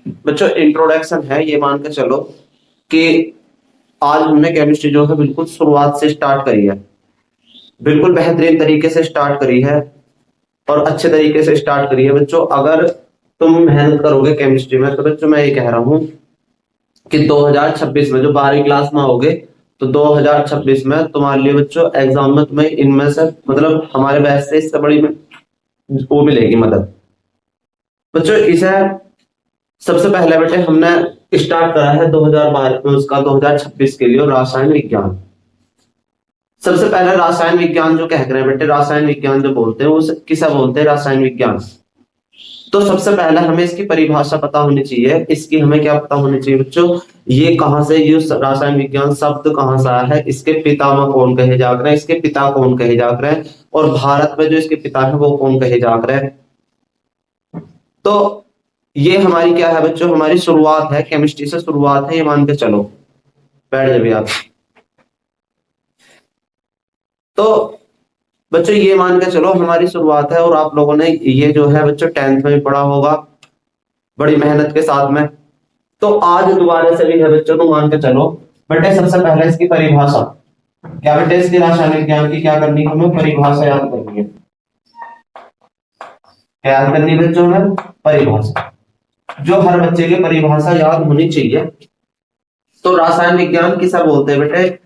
बच्चों इंट्रोडक्शन है, ये मान के चलो कि आज हमने केमिस्ट्री जो है बिल्कुल शुरुआत से स्टार्ट करी है, बिल्कुल बेहतरीन तरीके से स्टार्ट करी है और अच्छे तरीके से स्टार्ट करी है। बच्चों अगर तुम मेहनत करोगे केमिस्ट्री में तो बच्चों मैं ये कह रहा हूं कि 2026 में जो 12वीं क्लास में होगे तो 2026 में तुम्हारे लिए बच्चों एग्जाम में तुम्हें इनमें से मतलब हमारे बैच से इससे बड़ी वो मिलेगी मदद। बच्चों इसे सबसे पहले बेटे हमने स्टार्ट करा है 2012 उसका 2026 के लिए रासायन विज्ञान। सबसे पहले रासायन विज्ञान जो कह रहे हैं बेटे, रासायन विज्ञान जो बोलते हैं वो किसे बोलते हैं, रासायन विज्ञान। तो सबसे पहले हमें इसकी परिभाषा पता होनी चाहिए। इसकी हमें क्या पता होनी चाहिए बच्चों, ये कहां से, ये रासायन विज्ञान शब्द कहां से आया है, इसके पितामह कौन कहे जाकर हैं, इसके पिता कौन कहे जाकर हैं, और भारत में जो इसके पिता है वो कौन कहे जाकर हैं। तो ये हमारी क्या है बच्चों, हमारी शुरुआत है, केमिस्ट्री से शुरुआत है, ये मान के चलो। बैठ जाइए आप। तो बच्चों ये मान के चलो हमारी शुरुआत है, और आप लोगों ने ये जो है बच्चों 10th में भी पढ़ा होगा बड़ी मेहनत के साथ में। तो आज दोबारा से भी है बच्चों, तो मान के चलो बेटे सबसे पहले इसकी परिभाषा क्या बेटे, इसकी रासायनिक विज्ञान की क्या करनी है, हमें परिभाषा याद करनी है। क्या याद करनी है बच्चों, में परिभाषा, जो हर बच्चे की परिभाषा याद होनी चाहिए। तो रासायन विज्ञान किसे बोलते हैं बेटे,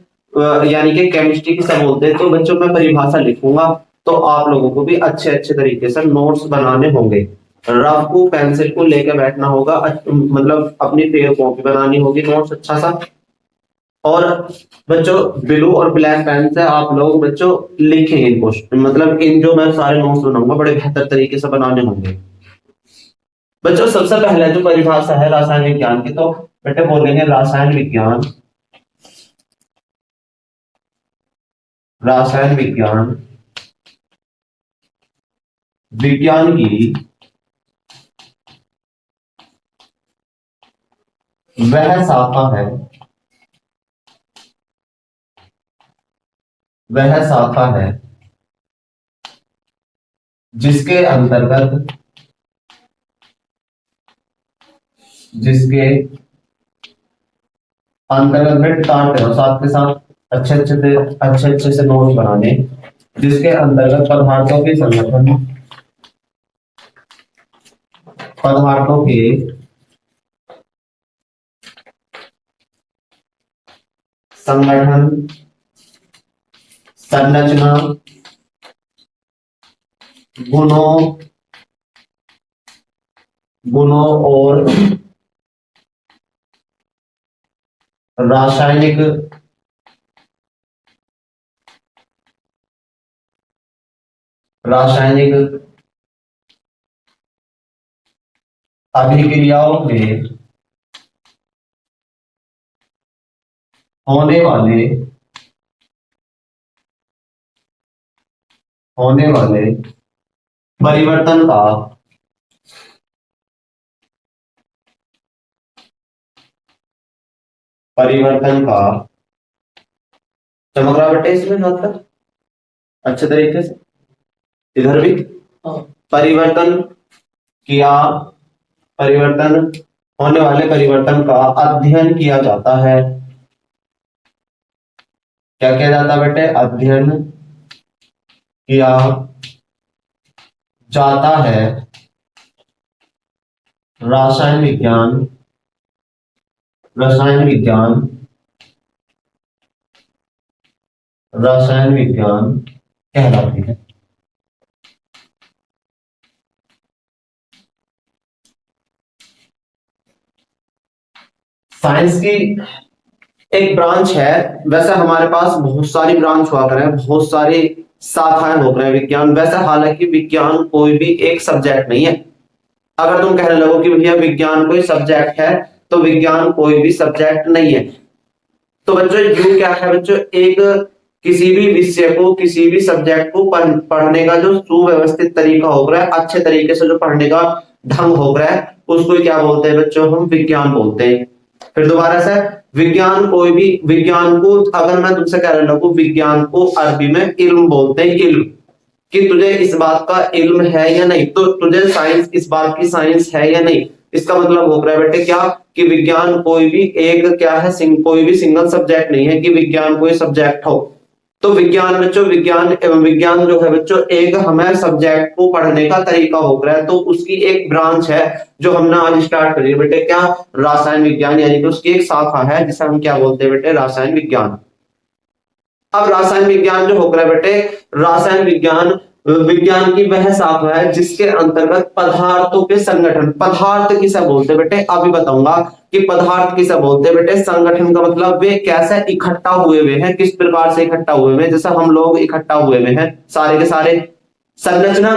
यानी कि केमिस्ट्री किसे बोलते हैं। तो बच्चों मैं परिभाषा लिखूंगा तो आप लोगों को भी अच्छे अच्छे तरीके से नोट्स बनाने होंगे, रफ को पेंसिल को लेकर बैठना होगा, मतलब अपनी फेयर कॉपी बनानी होगी नोट्स अच्छा सा। और बच्चों ब्लू और ब्लैक पेन से आप लोग बच्चों लिखेंगे इन क्वेश्चन, मतलब इन जो मैं सारे नोट्स बनाऊंगा बड़े बेहतर तरीके से बनाने होंगे। बच्चों सबसे पहले जो परिभाषा है रासायन विज्ञान की, तो बेटे बोलेंगे रासायन विज्ञान, रासायन विज्ञान विज्ञान की वह शाखा है, वह शाखा है जिसके अंतर्गत, जिसके अंतर्गत में काट रहे हो साथ के साथ अच्छे अच्छे से नोट्स बनाने, जिसके अंतर्गत पदार्थों के संगठन, पदार्थों के संगठन, संरचना, गुणों और रासायनिक अभिक्रियाओं में होने वाले परिवर्तन का चमक रहा बेटे इसमें हाथ का अच्छे तरीके से, इधर भी परिवर्तन किया, परिवर्तन होने वाले परिवर्तन का अध्ययन किया जाता है। क्या किया जाता है बेटे, अध्ययन किया जाता है रासायन विज्ञान कहलाती है। साइंस की एक ब्रांच है, वैसे हमारे पास बहुत सारी ब्रांच हुआ करे, बहुत सारी शाखाएं हो रहे हैं विज्ञान। वैसे हालांकि विज्ञान कोई भी एक सब्जेक्ट नहीं है। अगर तुम कहने लगो कि भैया विज्ञान कोई सब्जेक्ट है, तो विज्ञान कोई भी सब्जेक्ट नहीं है। तो बच्चों यू क्या है बच्चों, एक किसी भी विषय को, किसी भी सब्जेक्ट को पढ़ने का जो सुव्यवस्थित तरीका हो रहा है, अच्छे तरीके से जो पढ़ने का ढंग हो रहा है, उसको क्या बोलते हैं बच्चों, हम विज्ञान बोलते हैं। फिर दोबारा से विज्ञान कोई भी, विज्ञान को अगर मैं तुमसे कह रहा हूं, विज्ञान को अरबी में इल्म बोलते हैं, इल्म, कि तुझे इस बात का इल्म है या नहीं, तो तुझे साइंस, इस बात की साइंस है या नहीं, इसका मतलब हो रहा है बेटे क्या कि विज्ञान कोई भी एक क्या है कोई भी सिंगल सब्जेक्ट नहीं है कि विज्ञान कोई सब्जेक्ट हो। तो विज्ञान बच्चों विज्ञान एवं विज्ञान जो है बच्चों एक हमें सब्जेक्ट को पढ़ने का तरीका हो रहा है, तो उसकी एक ब्रांच है जो हमने आज स्टार्ट करी है बेटे क्या रसायन विज्ञान, यानी कि उसकी एक शाखा है जिसे हम क्या बोलते हैं बेटे रसायन विज्ञान। अब रासायन विज्ञान जो होकर है बेटे रासायन विज्ञान विज्ञान की वह शाखा है जिसके अंतर्गत पदार्थों के संगठन, पदार्थ किसे बोलते हैं बेटे अभी बताऊंगा कि पदार्थ किसे बोलते हैं बेटे। संगठन का मतलब वे कैसे इकट्ठा हुए हुए हैं, किस प्रकार से इकट्ठा हुए हुए हैं, जैसे हम लोग इकट्ठा हुए हुए हैं सारे के सारे। संरचना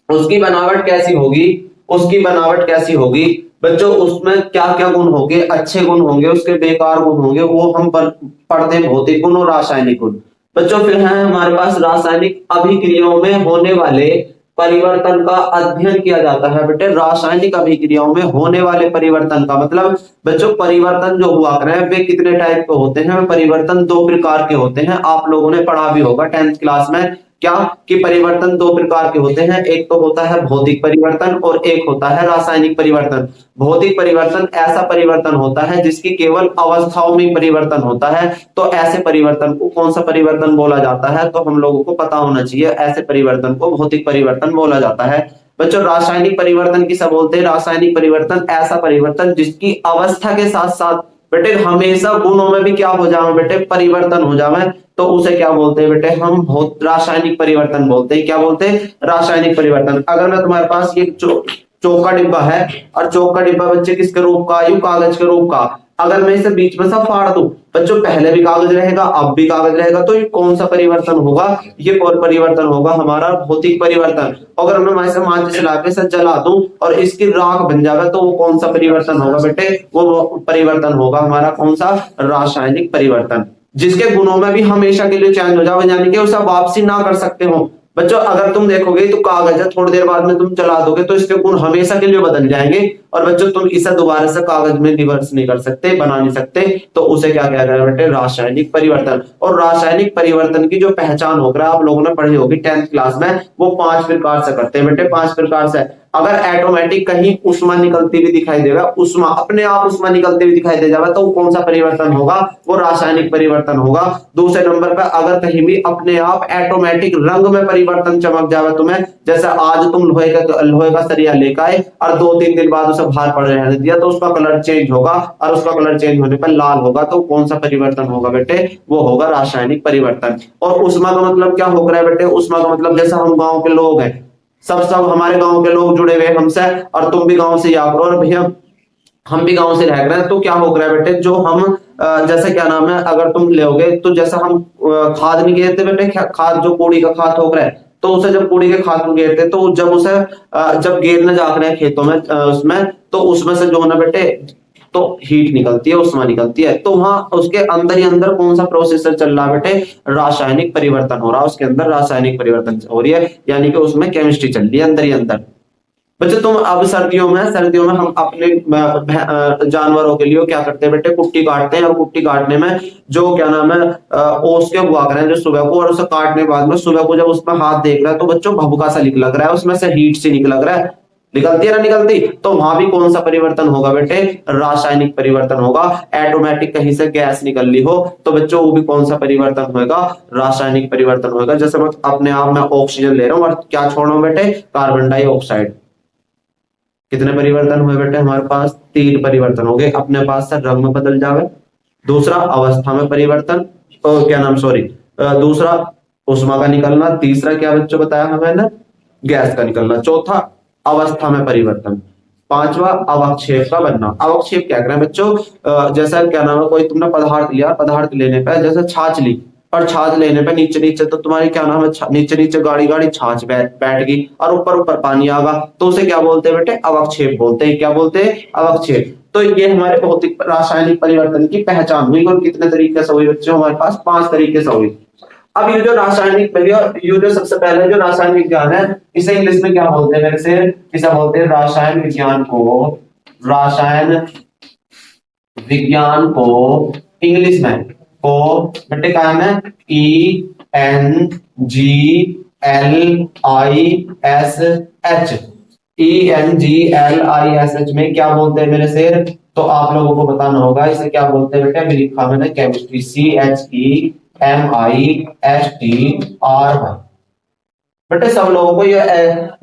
उसकी बनावट कैसी होगी, उसकी बनावट कैसी होगी बच्चों, उसमें क्या क्या गुण होंगे, अच्छे गुण होंगे उसके बेकार गुण होंगे, वो हम पढ़ते हैं भौतिक गुण और रासायनिक गुण। बच्चों फिर है हमारे पास रासायनिक अभिक्रियाओं में होने वाले परिवर्तन का अध्ययन किया जाता है बेटे। रासायनिक अभिक्रियाओं में होने वाले परिवर्तन का मतलब बच्चों परिवर्तन जो हुआ कर रहे हैं वे कितने टाइप के होते हैं, परिवर्तन दो प्रकार के होते हैं। आप लोगों ने पढ़ा भी होगा 10th क्लास में क्या कि परिवर्तन दो प्रकार के होते हैं, एक तो होता है भौतिक परिवर्तन और एक होता है रासायनिक परिवर्तन। भौतिक परिवर्तन ऐसा परिवर्तन होता है जिसकी केवल अवस्थाओं में परिवर्तन होता है, तो ऐसे परिवर्तन को कौन सा परिवर्तन बोला जाता है, तो हम लोगों को पता होना चाहिए, ऐसे परिवर्तन को भौतिक परिवर्तन बोला जाता है। बच्चों रासायनिक परिवर्तन किसे बोलते हैं, रासायनिक परिवर्तन ऐसा परिवर्तन जिसकी अवस्था के साथ साथ बेटे हमेशा गुणों में भी क्या हो जाए बेटे परिवर्तन हो जाए, तो उसे क्या बोलते हैं बेटे हम रासायनिक परिवर्तन बोलते हैं। क्या बोलते हैं रासायनिक परिवर्तन। अगर मैं तुम्हारे पास ये चौक का डिब्बा है और चौक का डिब्बा बच्चे किसके रूप का, यू कागज के रूप का, अगर मैं इसे बीच में से फाड़ दूं बच्चों पहले भी कागज रहेगा अब भी कागज रहेगा, तो ये कौन सा परिवर्तन होगा, ये परिवर्तन होगा हमारा भौतिक परिवर्तन। अगर मैं इसे माचिस लाके से जला दूं और इसकी राख बन जाएगा तो वो कौन सा परिवर्तन होगा बेटे, वो परिवर्तन होगा हमारा कौन सा रासायनिक परिवर्तन, जिसके गुणों में भी हमेशा के लिए चेंज हो जाओ, यानी कि उसे वापसी ना कर सकते हो। बच्चों अगर तुम देखोगे तो कागज है थोड़ी देर बाद में तुम चला दोगे तो इसके गुण हमेशा के लिए बदल जाएंगे, और बच्चों तुम इसे दोबारा से कागज में रिवर्स नहीं कर सकते, बना नहीं सकते, तो उसे क्या कहा गया बेटे रासायनिक परिवर्तन। और रासायनिक परिवर्तन की जो पहचान होकर आप लोगों ने पढ़ी होगी 10th क्लास में, वो 5 प्रकार से करते हैं बेटे, 5 प्रकार से। अगर ऑटोमेटिक कहीं उष्मा निकलती हुई दिखाई देगा, उष्मा अपने आप उष्मा निकलती हुई दिखाई दे जाएगा, तो कौन सा परिवर्तन होगा, वो रासायनिक परिवर्तन होगा। दूसरे नंबर पर अगर कहीं भी अपने आप ऑटोमेटिक रंग में परिवर्तन चमक जाए तुम्हें, जैसे आज तुम लोहे का सरिया लेकर आए और 2-3 दिन बाद उसे बाहर पड़ रहने दिया तो उसका कलर चेंज होगा, और उसका कलर चेंज होने पर लाल होगा, तो कौन सा परिवर्तन होगा बेटे, वो होगा रासायनिक परिवर्तन। और उष्मा का मतलब क्या हो रहा है बेटे, उष्मा का मतलब जैसे हम गांव के लोग हैं, सब हमारे गांव के लोग जुड़े हुए हमसे, और तुम भी गांव से याद करो और भैया हम भी गांव से रह रहे हैं, तो क्या हो रहा है बेटे जो हम जैसे क्या नाम है अगर तुम लोगे तो जैसा हम खाद नहीं घेरते बेटे, खाद जो कूड़ी का खाद हो रहा है, तो उसे जब कूड़ी के खाद को घेरते तो जब उसे जब घेरने जा रहे हैं खेतों में उसमें, तो उसमें से जो ना बेटे तो हीट निकलती है, उष्मा निकलती है, तो वहां उसके अंदर ही अंदर कौन सा प्रोसेसर चल रहा है बेटे, रासायनिक परिवर्तन हो रहा है, उसके अंदर रासायनिक परिवर्तन हो रही है, यानी कि उसमें केमिस्ट्री चल रही है अंदर ही अंदर। बच्चे तुम अब सर्दियों में हम अपने जानवरों के लिए क्या करते हैं बेटे, कुट्टी काटते हैं, और कुट्टी काटने में जो क्या नाम है ओस के हुआ करें जो सुबह को, और उसे काटने के बाद में सुबह को जब उसमें हाथ देख रहा है तो बच्चों भभका सा लग रहा है, उसमें से हीट सी लग रहा है, निकलती है ना निकलती, तो वहां भी कौन सा परिवर्तन होगा बेटे, रासायनिक परिवर्तन होगा। ऑटोमेटिक कहीं से गैस निकल ली हो तो बच्चों वो भी कौन सा परिवर्तन होगा, रासायनिक परिवर्तन होगा। जैसे मैं अपने आप में ऑक्सीजन ले रहा हूं और क्या छोड़ रहा हूं बेटे, कार्बन डाइऑक्साइड, कितने परिवर्तन हुए बेटे हमारे पास, 3 परिवर्तन हो गए। अपने पास से रंग में बदल जावे, दूसरा अवस्था में परिवर्तन, क्या नाम सॉरी दूसरा उष्मा का निकलना, तीसरा क्या बच्चों बताया हमें ना गैस का निकलना, चौथा अवस्था में परिवर्तन, पांचवा अवक्षेप का बनना। अवक्षेप क्या करें बच्चों, जैसा क्या नाम है कोई तुमने पदार्थ लिया, पदार्थ लेने पर जैसे छाछ ली, और छाछ लेने पे नीचे नीचे तो तुम्हारी क्या नाम है नीचे नीचे गाड़ी गाड़ी छाछ बैठ गई, और ऊपर ऊपर पानी आ गया, तो उसे क्या बोलते हैं बेटे, अवक्षेप बोलते हैं। क्या बोलते हैं, अवक्षेप। तो ये हमारे भौतिक रासायनिक परिवर्तन की पहचान हुई, और कितने तरीके से हुई बच्चों, हमारे पास 5 तरीके से हुई। अब ये जो रासायनिक ये जो सबसे पहले जो रासायन विज्ञान है, इसे इंग्लिश में क्या बोलते हैं मेरे से, इसे बोलते हैं रासायन विज्ञान को, रासायन विज्ञान को इंग्लिश में को बेटे क्या है, ENGLISH, ENGLISH में क्या बोलते हैं मेरे शेर? तो आप लोगों को बताना होगा इसे क्या बोलते हैं बेटे। अभी लिखा मैंने केमिस्ट्री, CHEMISTRY। बेटे सब लोगों को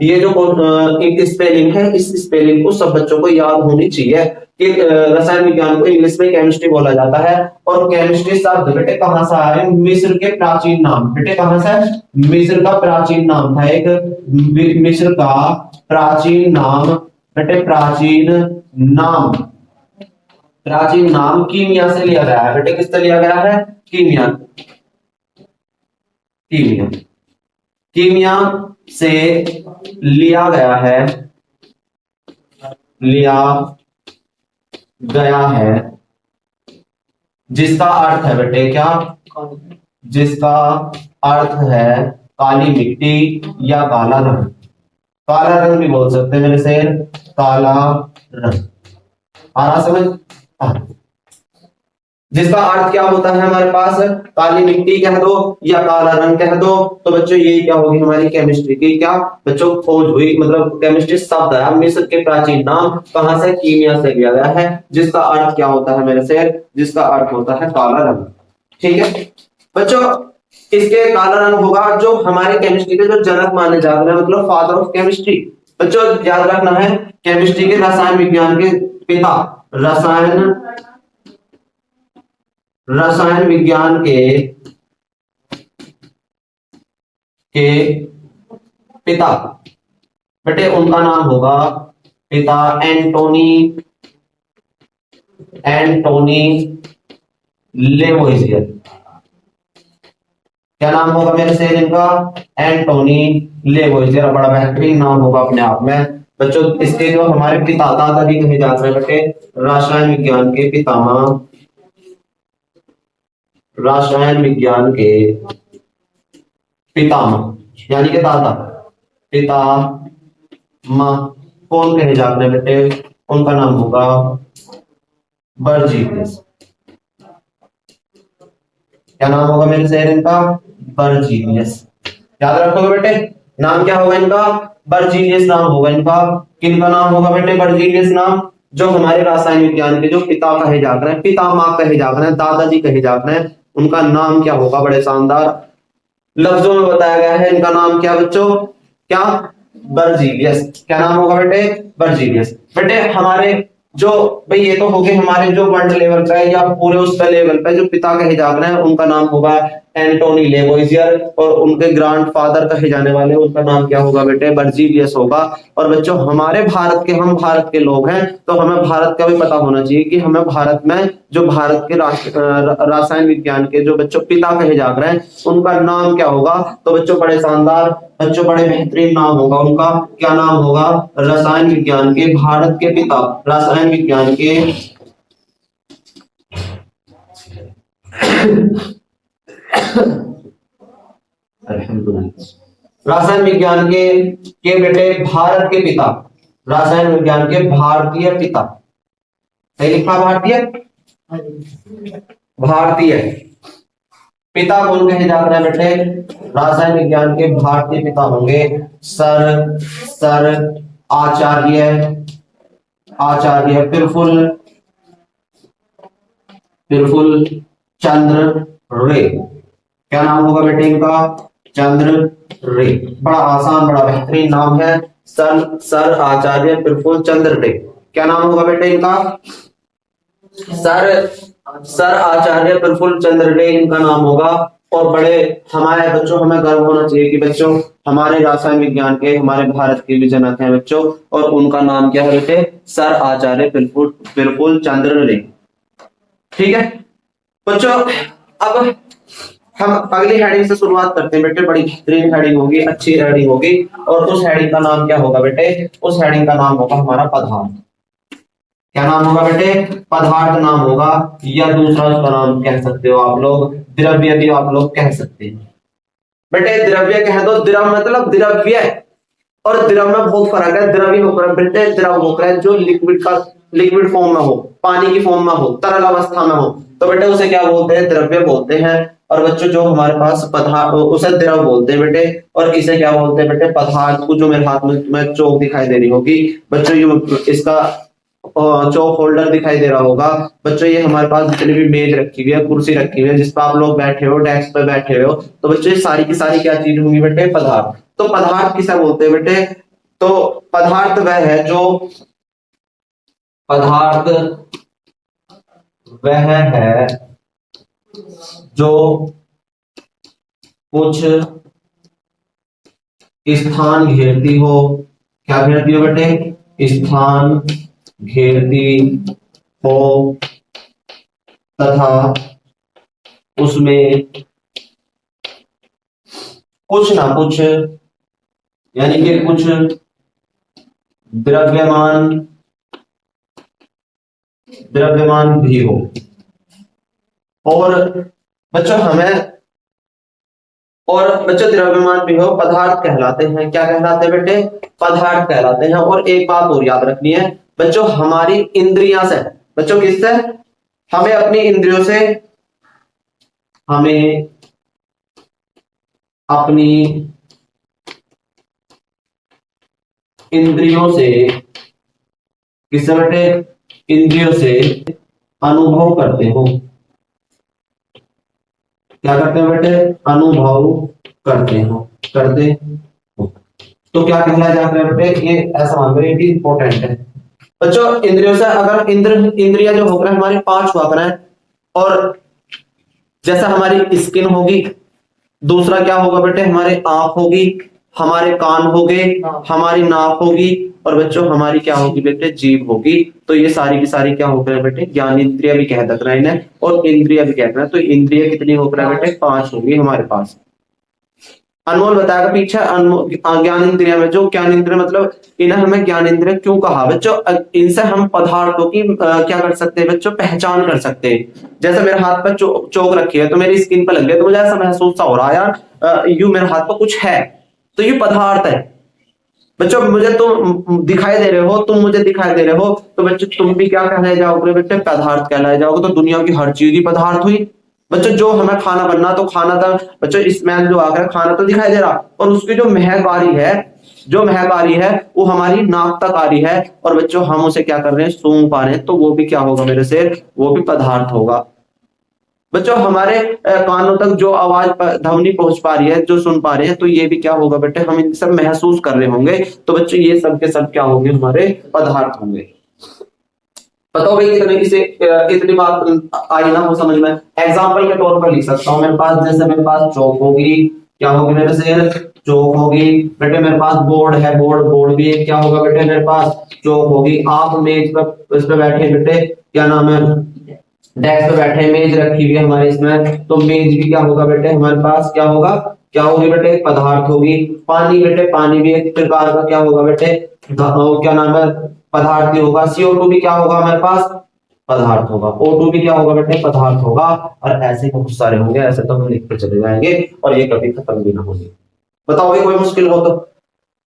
ये जो स्पेलिंग है, इस स्पेलिंग को सब बच्चों को याद होनी चाहिए कि रसायन विज्ञान को इंग्लिश में केमिस्ट्री बोला जाता है। और केमिस्ट्री शब्द बेटे कहां से आया है? मिस्र के प्राचीन नाम। बेटे कहां से? मिस्र का प्राचीन नाम था एक, मिस्र का प्राचीन नाम बेटे, प्राचीन नाम कीमिया से लिया गया है बेटे। किससे लिया गया है? कीमिया, कीमिया से लिया गया है, जिसका अर्थ है बेटे क्या? जिसका अर्थ है काली मिट्टी या काला रंग। काला रंग भी बोल सकते हैं मेरे से, काला रंग। आ रहा समझ? हाँ। जिसका अर्थ क्या होता है हमारे पास? काली मिट्टी कह दो या काला रंग कह दो। तो बच्चों ये क्या होगी हमारी केमिस्ट्री की क्या बच्चों खोज हुई, मतलब केमिस्ट्री शब्द है मिस्र के प्राचीन नाम, कहां से? कीमिया से लिया गया है, जिसका अर्थ क्या होता है मेरे से? जिसका अर्थ होता है काला रंग। ठीक है बच्चों, इसके काला रंग होगा जो हमारे केमिस्ट्री के जो जनक माने जाते हैं, मतलब फादर ऑफ केमिस्ट्री। बच्चों याद रखना है, केमिस्ट्री के रसायन विज्ञान के पिता, रसायन विज्ञान के पिता बेटे उनका नाम होगा पिता एंटोनी लेवोइजियर। क्या नाम होगा मेरे से इनका? एंटोनी लेवोइजियर। बड़ा बेहतरीन नाम होगा अपने आप में बच्चों। इसके जो हमारे पिता दादा भी कहे जाते हैं बेटे, रसायन विज्ञान के पितामह, रसायन विज्ञान के पितामह यानी कि दादा, पितामह कौन कहे जाते हैं बेटे? उनका नाम होगा बर्जीलियस। क्या नाम होगा मेरे शहर इनका? बर्जीलियस। याद रखोगे बेटे, नाम क्या होगा इनका? बर्जीलियस नाम होगा इनका। किनका नाम होगा बेटे? बर्जीलियस नाम। जो हमारे रसायन विज्ञान के जो पिता कहे जाते हैं, पितामह कहे जाते हैं, दादाजी कहे जाते हैं, उनका नाम क्या होगा? बड़े शानदार लफ्जों में बताया गया है। इनका नाम क्या बच्चों? क्या? बर्जीलियस। क्या नाम होगा बेटे? बर्जीलियस। बेटे हमारे जो भाई ये तो हो गए हमारे जो वर्ल्ड लेवल पे या पूरे उस पे लेवल पे जो पिता कहे जाते हैं, उनका नाम होगा एंटोनी लेवोइजियर। और उनके ग्रैंडफादर कहे जाने वाले, उनका नाम क्या होगा बेटे? बर्जीलियस होगा। और बच्चों हमारे भारत के, हम भारत के लोग हैं तो हमें भारत का भी पता होना चाहिए कि हमें भारत में जो भारत के रसायन विज्ञान के जो बच्चों पिता कहे जा रहे हैं, उनका नाम क्या होगा? तो बच्चों बड़े शानदार, बच्चों बड़े बेहतरीन नाम होगा उनका। क्या नाम होगा? रसायन विज्ञान के भारत के पिता, रसायन विज्ञान के रसायन विज्ञान के बेटे भारत के पिता, रसायन विज्ञान के भारतीय पिता। सही लिखा? भारतीय पिता कौन कहे जाते हैं बेटे? रसायन विज्ञान के भारतीय पिता होंगे सर आचार्य प्रफुल्ल चंद्र रे। क्या नाम होगा बेटे इनका? चंद्र रे। बड़ा आसान, बड़ा बेहतरीन नाम है, सर आचार्य प्रफुल्ल चंद्र रे। क्या नाम होगा बेटे इनका? सर आचार्य प्रफुल्ल चंद्र रे इनका नाम होगा। और बड़े हमारे बच्चों, हमें गर्व होना चाहिए कि बच्चों हमारे रसायन विज्ञान के, हमारे भारत के भी जनक हैं बच्चों। और उनका नाम क्या है बेटे? सर आचार्य प्रफुल्ल चंद्र रे। ठीक है बच्चों, अब हम अगली हेडिंग से शुरुआत करते हैं बेटे। बड़ी बेहतरीन हेडिंग होगी, अच्छी हेडिंग होगी। और उस हेडिंग का नाम क्या होगा बेटे? उस हेडिंग का नाम होगा हमारा पदार्थ। क्या नाम होगा बेटे? पदार्थ नाम होगा, या दूसरा उसका नाम कह सकते हो आप लोग द्रव्य भी आप लोग कह सकते हैं बेटे। द्रव्य कह दो, द्रव मतलब द्रव्य, और द्रव में बहुत फर्क है। द्रवी होकर बेटे द्रव होकर जो लिक्विड फॉर्म में हो, पानी की फॉर्म में हो, तरल अवस्था में हो, तो बेटे उसे क्या बोलते हैं? द्रव्य बोलते हैं। और बच्चों जो हमारे पास पदार्थ, उसे द्रव बोलते हैं बेटे, और इसे क्या बोलते हैं बेटे, पदार्थ को। जो मेरे हाथ में तुम्हें चौक दिखाई दे रही होगी बच्चों, ये इसका चौक होल्डर दिखाई दे रहा होगा बच्चों। ये हमारे पास जितनी भी मेज रखी हुई है, कुर्सी रखी हुई है, जिस पर आप लोग बैठे हो, डेस्क पे बैठे हो, तो बच्चों ये सारी की सारी क्या चीज होंगी बेटे, पदार्थ। तो पदार्थ किसे बोलते हैं बेटे, तो पदार्थ वह है जो, पदार्थ वह है जो कुछ स्थान घेरती हो। क्या घेरती हो बेटे, स्थान घेरती हो तथा उसमें कुछ ना कुछ, यानी कि कुछ द्रव्यमान द्रव्यमान भी हो। और बच्चों हमें, और बच्चों द्रव्यमान भी हो, पदार्थ कहलाते हैं। क्या कहलाते हैं बेटे, पदार्थ कहलाते हैं। और एक बात और याद रखनी है बच्चों, हमारी इंद्रियां से, बच्चों किससे, हमें अपनी इंद्रियों से, हमें अपनी इंद्रियों से, किससे बेटे, इंद्रियों से अनुभव करते हो। क्या करते हैं बेटे, अनुभव करते हो, करते हो। तो क्या कहलाया जाता है बेटे, ये ऐसा मान लो, ये इंपॉर्टेंट है बच्चों। इंद्रियों से, अगर इंद्रिया जो होकर हमारी पांच हुआ करें, और जैसा हमारी स्किन होगी, दूसरा क्या होगा बेटे, हमारे आंख होगी, हमारे कान हो गए, हमारी नाक होगी, और बच्चों हमारी क्या होगी बेटे, जीभ होगी। तो ये सारी की सारी क्या होकर है बेटे, ज्ञान इंद्रिया भी कह सकते हैं इन्हें, और इंद्रिया भी कहते हैं। तो इंद्रिया कितनी होकर है बेटे, पांच होगी हमारे पास। अनमोल बताएगा पीछे, ज्ञान इंद्रिया में, जो ज्ञान इंद्रिय मतलब, इन्हें हमें ज्ञान इंद्रिय क्यों कहा बच्चों, इनसे हम पदार्थों की क्या कर सकते हैं बच्चों, पहचान कर सकते हैं। जैसे मेरे हाथ पर चोक रखी है, तो मेरी स्किन पर लग गया, तो मुझे ऐसा महसूस सा हो रहा है यार, यू मेरे हाथ पर कुछ है, तो ये पदार्थ है बच्चों। मुझे तुम दिखाई दे रहे हो, तुम मुझे दिखाई दे रहे हो, तो बच्चों तुम भी क्या कहलाए जाओगे बेटे, पदार्थ कहलाए जाओगे। तो दुनिया की हर चीज ही पदार्थ हुई बच्चों। जो हमें खाना बनना, तो खाना था बच्चों, स्मेल जो आकर खाना तो दिखाई दे रहा, और उसकी जो महक आ रही है, जो महक आ रही है वो हमारी नाक तक आ रही है, और बच्चों हम उसे क्या कर रहे हैं, सूंघ पा रहे हैं, तो वो भी क्या होगा मेरे से, वो भी पदार्थ होगा बच्चों। हमारे कानों तक जो आवाज ध्वनि पहुंच पा रही है, जो सुन पा रहे हैं, तो ये भी क्या होगा बेटे, हम इन सब महसूस कर रहे होंगे। तो बच्चों ये सब के सब क्या होंगे, हमारे पदार्थ होंगे। बताओ भाई कितने किसे इतनी बात आई ना हो समझ में। एग्जाम्पल के तौर पर लिख सकता हूँ, मेरे पास, जैसे मेरे पास चौक होगी, क्या होगी मेरे से, चौक होगी बेटे। मेरे पास बोर्ड है, बोर्ड भी एक क्या होगा बेटे, मेरे पास चौक होगी। आप मेज पर इस पे बैठे बेटे, क्या नाम है, डेस्क पे बैठे, मेज रखी हुई है हमारे इसमें, तो मेज भी क्या होगा बेटे, हमारे पास क्या होगा, क्या होगी बेटे, पदार्थ होगी। पानी बेटे, पानी भी एक प्रकार का क्या होगा बेटे, क्या नाम है, पदार्थ ही होगा। CO2 भी क्या होगा हमारे पास, पदार्थ होगा। O2 भी क्या होगा बेटे, पदार्थ होगा। और ऐसे बहुत सारे होंगे, ऐसे तो हम लिखते चले जाएंगे, और ये कभी खत्म भी ना होंगे। बताओ भाई कोई मुश्किल हो तो।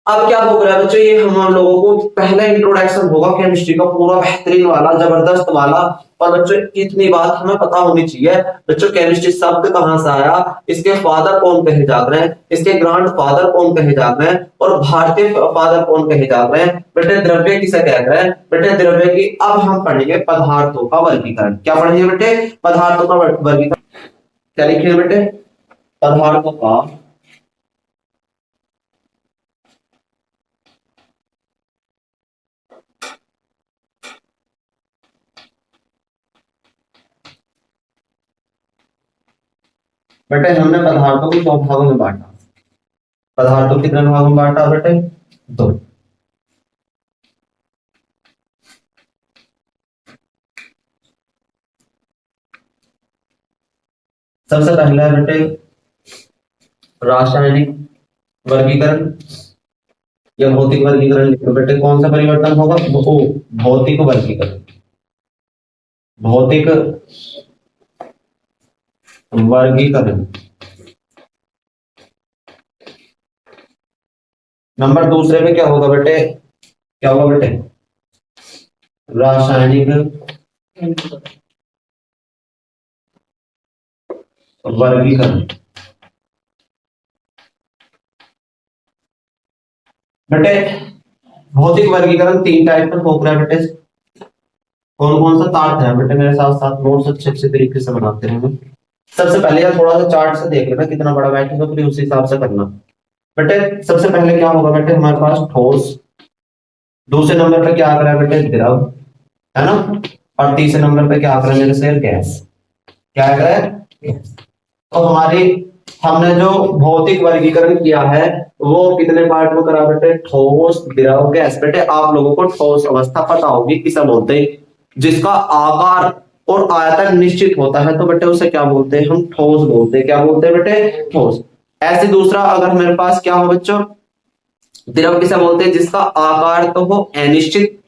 अब क्या हो रहा है बच्चों, ये हम लोगों को पहला इंट्रोडक्शन होगा केमिस्ट्री का, पूरा बेहतरीन वाला, जबरदस्त वाला। और बच्चों इतनी बात हमें पता होनी चाहिए बच्चों, केमिस्ट्री शब्द कहां से आया, इसके फादर कौन कहे जाते हैं, इसके ग्रैंड फादर कौन कहे जाते हैं, और भारतीय फादर कौन कहे जाते हैं बेटे, द्रव्य किसे कहते हैं बेटे, द्रव्य की। अब हम पढ़ेंगे पदार्थों का वर्गीकरण। क्या पढ़ेंगे बेटे, पदार्थों का वर्गीकरण। क्या लिखेंगे बेटे, पदार्थों का बेटे, हमने पदार्थों को 2 भागों में बांटा। पदार्थों कितने भागों में बांटा बेटे, 2। सबसे पहला है बेटे रासायनिक वर्गीकरण या भौतिक वर्गीकरण। लिखो बेटे, कौन सा परिवर्तन होगा, भौतिक वर्गीकरण, भौतिक वर्गीकरण। नंबर दूसरे में क्या होगा बेटे, क्या होगा बेटे, रासायनिक वर्गीकरण। बेटे भौतिक वर्गीकरण तीन टाइप का हो रहा है बेटे। कौन कौन सा तार्थ है बेटे, मेरे साथ साथ नोट्स अच्छे अच्छे तरीके से बनाते हैं। सबसे पहले यार थोड़ा सा चार्ट से देख लेना कितना बड़ा बैठेगा, फिर उसी हिसाब से करना। बेटे सबसे पहले क्या होगा बेटे, हमारे पास ठोस, दूसरे नंबर पे क्या आ रहा है बेटे, द्रव, है ना, और तीसरे नंबर पे क्या आ रहा है मेरे से, गैस। क्या आ रहा है, गैस। तो हमारी हमने जो भौतिक वर्गीकरण किया है वो कितने पार्ट में करा बेटे, ठोस, द्रव, गैस। बेटे आप लोगों को ठोस अवस्था पता होगी किसे बोलते हैं, जिसका आकार और आयतन निश्चित होता है, तो बेटे उसे क्या बोलते हैं, हम ठोस बोलते हैं। क्या बोलते हैं बेटे, ठोस। ऐसे दूसरा अगर मेरे पास क्या हो बच्चों, द्रव किसे बोलते हैं, जिसका आकार तो हो अनिश्चित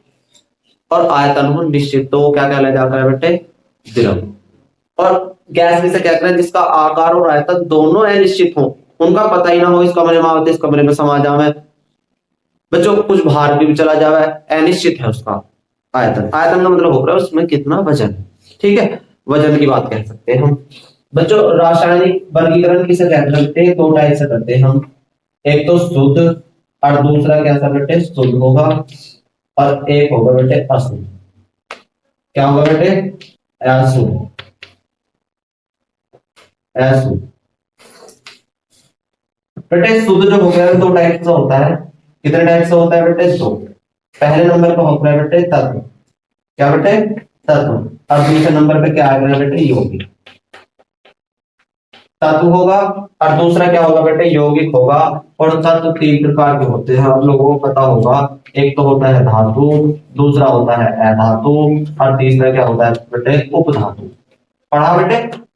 और आयतन हो निश्चित, तो वो क्या कहलाया जाता है बेटे, द्रव। और गैस किसे कहते हैं, जिसका आकार और आयतन दोनों अनिश्चित हो, उनका पता ही ना हो इस कमरे में आवते इस कमरे में समा जावे, बच्चों कुछ बाहर भी चला जावे, अनिश्चित है उसका आयतन। आयतन का मतलब हो रहा है उसमें कितना वजन, ठीक है, वजन की बात कह सकते हैं हम। बच्चों रासायनिक वर्गीकरण किसे कहते हैं, दो टाइप से करते हैं हम, एक तो शुद्ध और दूसरा कैसा बेटे, शुद्ध होगा, और एक होगा बेटे अशुद्ध। क्या होगा बेटे, अशुद्ध, अशुद्ध। बेटे शुद्ध जो हो गया दो टाइप से होता है, कितने टाइप से होता है बेटे, दो। पहले नंबर पर होता है बेटे तत्व, क्या बेटे, तत्व, और दूसरे नंबर पे क्या आएगा बेटे, यौगिक। तत्व होगा और दूसरा क्या होगा बेटे, यौगिक होगा। और तत्व तीन प्रकार के होते हैं, आप लोगों को पता होगा, एक तो होता है धातु, दूसरा होता है अधातु, और तीसरा क्या होता है बेटे, उपधातु। पढ़ा बेटे।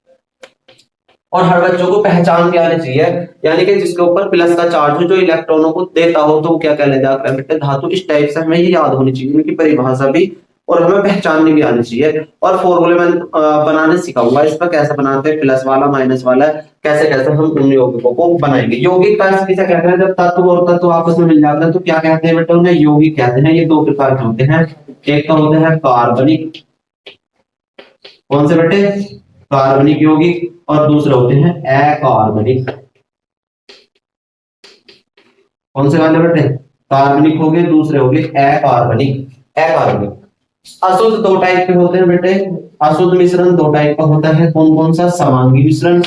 और हर बच्चों को पहचान भी आनी चाहिए, यानी कि जिसके ऊपर प्लस का चार्ज हो, जो इलेक्ट्रॉनों को देता हो, तो क्या कहला जाता है बेटे, धातु। इस टाइप से हमें ये याद होनी चाहिए, इनकी परिभाषा भी, और हमें पहचाननी भी आनी चाहिए। और फॉर्मूले में बनाने सिखाऊंगा, इसका कैसे बनाते हैं, प्लस वाला माइनस वाला, कैसे कैसे हम उन यौगिकों को बनाएंगे। यौगिक का किसे कहते हैं, जब तत्व और तत्व आपस में मिल जाते हैं तो क्या कहते हैं बेटे, उन्हें यौगिक कहते हैं। ये दो प्रकार के होते हैं, एक तो होते हैं कार्बनिक, कौन से बेटे, कार्बनिक यौगिक, और दूसरे होते हैं अकार्बनिक। कौन से वाले बेटे, कार्बनिक हो गए, दूसरे हो गए अकार्बनिक। अकार्बनिक। अशुद्ध दो टाइप के होते हैं बेटे, अशुद्ध मिश्रण दो टाइप का होता है, कौन कौन सा, समांगी मिश्रण,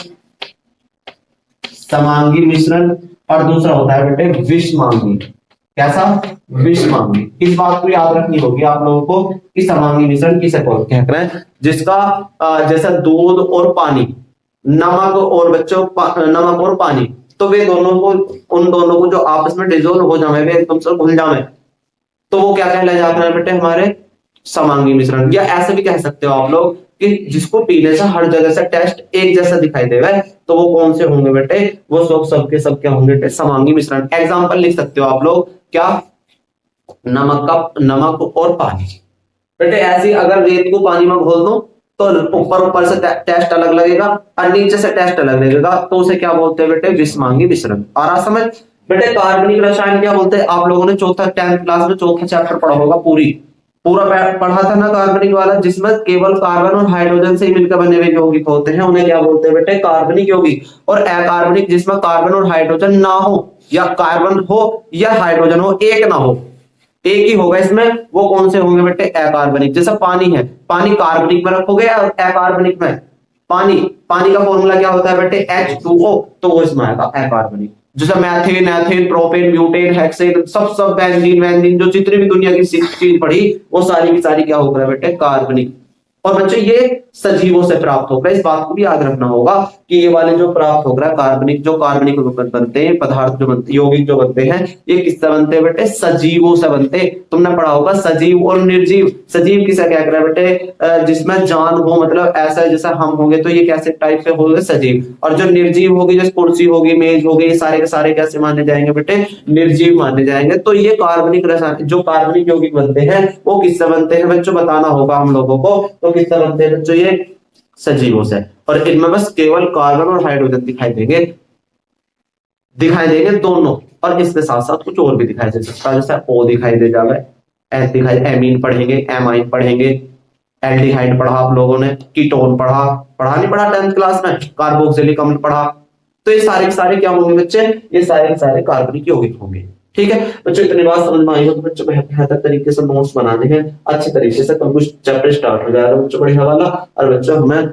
समांगी मिश्रण, और दूसरा होता है बेटे विषमांगी। कैसा, विषमांगी। इस बात को याद रखनी होगी आप लोगों को कि समांगी मिश्रण किसे कहते हैं, जिसका जैसा दूध और पानी, नमक और बच्चों नमक और पानी, तो वे दोनों को, उन दोनों को जो आपस में डिजोल्व हो जाए, वे एकदम से घुल जाए, तो वो क्या कहलाया जाता है बेटे, हमारे समांगी मिश्रण। या ऐसे भी कह सकते हो आप लोग कि जिसको पीने से हर जगह से टेस्ट एक जैसा दिखाई देगा, तो वो कौन से होंगे बेटे, वो सबके सब क्या होंगे बेटे, समांगी मिश्रण। एग्जांपल लिख सकते हो आप लोग, क्या, नमक और पानी। बेटे ऐसी अगर रेत को पानी में घोल दो तो ऊपर से टेस्ट अलग लगेगा और नीचे से टेस्ट अलग लगेगा, तो उसे क्या बोलते हैं बेटे, विषमांगी मिश्रण। आ रहा समझ बेटे। कार्बनिक रसायन क्या बोलते हैं, आप लोगों ने चौथा 10th क्लास में चौथा चैप्टर पढ़ा होगा, पूरा पढ़ा था ना कार्बनिक वाला, जिसमें केवल कार्बन और हाइड्रोजन से ही मिलकर बने हुए यौगिक होते हैं, उन्हें क्या बोलते हैं बेटे, कार्बनिक यौगिक। और अकार्बनिक, जिसमें कार्बन और हाइड्रोजन ना हो, या कार्बन हो या हाइड्रोजन हो, एक ना हो, एक ही होगा इसमें, वो कौन से होंगे बेटे, अकार्बनिक। जैसा पानी है, पानी कार्बनिक में रखोगे और अकार्बनिक में, पानी पानी का फॉर्मूला क्या होता है बेटे, H2O, तो वो इसमें आएगा अकार्बनिक। जैसे methane, ethane, propane, butane, hexane, सब बेंजीन वेंजीन, जो जितनी भी दुनिया की चीज पढ़ी, वो सारी की सारी क्या होगा बेटे, कार्बनिक। और बच्चों ये सजीवों से प्राप्त होगा, इस बात को भी याद रखना होगा कि ये वाले जो प्राप्त होगा कार्बनिक, जो कार्बनिक बनते हैं पदार्थ, जो बनते यौगिक जो बनते हैं, ये किससे बनते हैं बेटे, सजीवों से बनते हैं। तुमने पढ़ा होगा सजीव और निर्जीव। सजीव किसे क्या कर बेटे, जिसमें जान हो, मतलब ऐसा जैसा हम होंगे तो ये कैसे टाइप के होंगे, सजीव। और जो निर्जीव होगी, जैसे कुर्सी होगी, मेज होगी, ये सारे के सारे कैसे माने जाएंगे बेटे, निर्जीव माने जाएंगे। तो ये कार्बनिक रसायन, जो कार्बनिक यौगिक बनते हैं, वो किससे बनते हैं बच्चों, बताना होगा हम लोगों को। तो किससे बनते हैं बच्चों, ये सजीवों से। और इनमें बस केवल कार्बन और हाइड्रोजन दिखाई देंगे दोनों, और इसके साथ साथ कुछ और भी दिखाई दे सकता है, जैसे ओ दिखाई दे जावे, एस दिखाई, एमीन पढ़ेंगे, एमाइन पढ़ेंगे, एल्डिहाइड पढ़ा आप लोगों ने, कीटोन पढ़ा, पढ़ा नहीं पढ़ा 10th क्लास में, कार्बोक्सिलिक अम्ल पढ़ा। तो ये सारे के सारे क्या होंगे बच्चे, ये सारे के सारे कार्बनिक यौगिक होंगे। ठीक है बच्चों, इतनी बात समझ में आई हो तो बच्चों बेहतर तरीके से नोट्स बनाने हैं अच्छे तरीके से, तो कुछ चैप्टर स्टार्ट हो जाएगा बच्चों बढ़िया वाला, और बच्चों हमें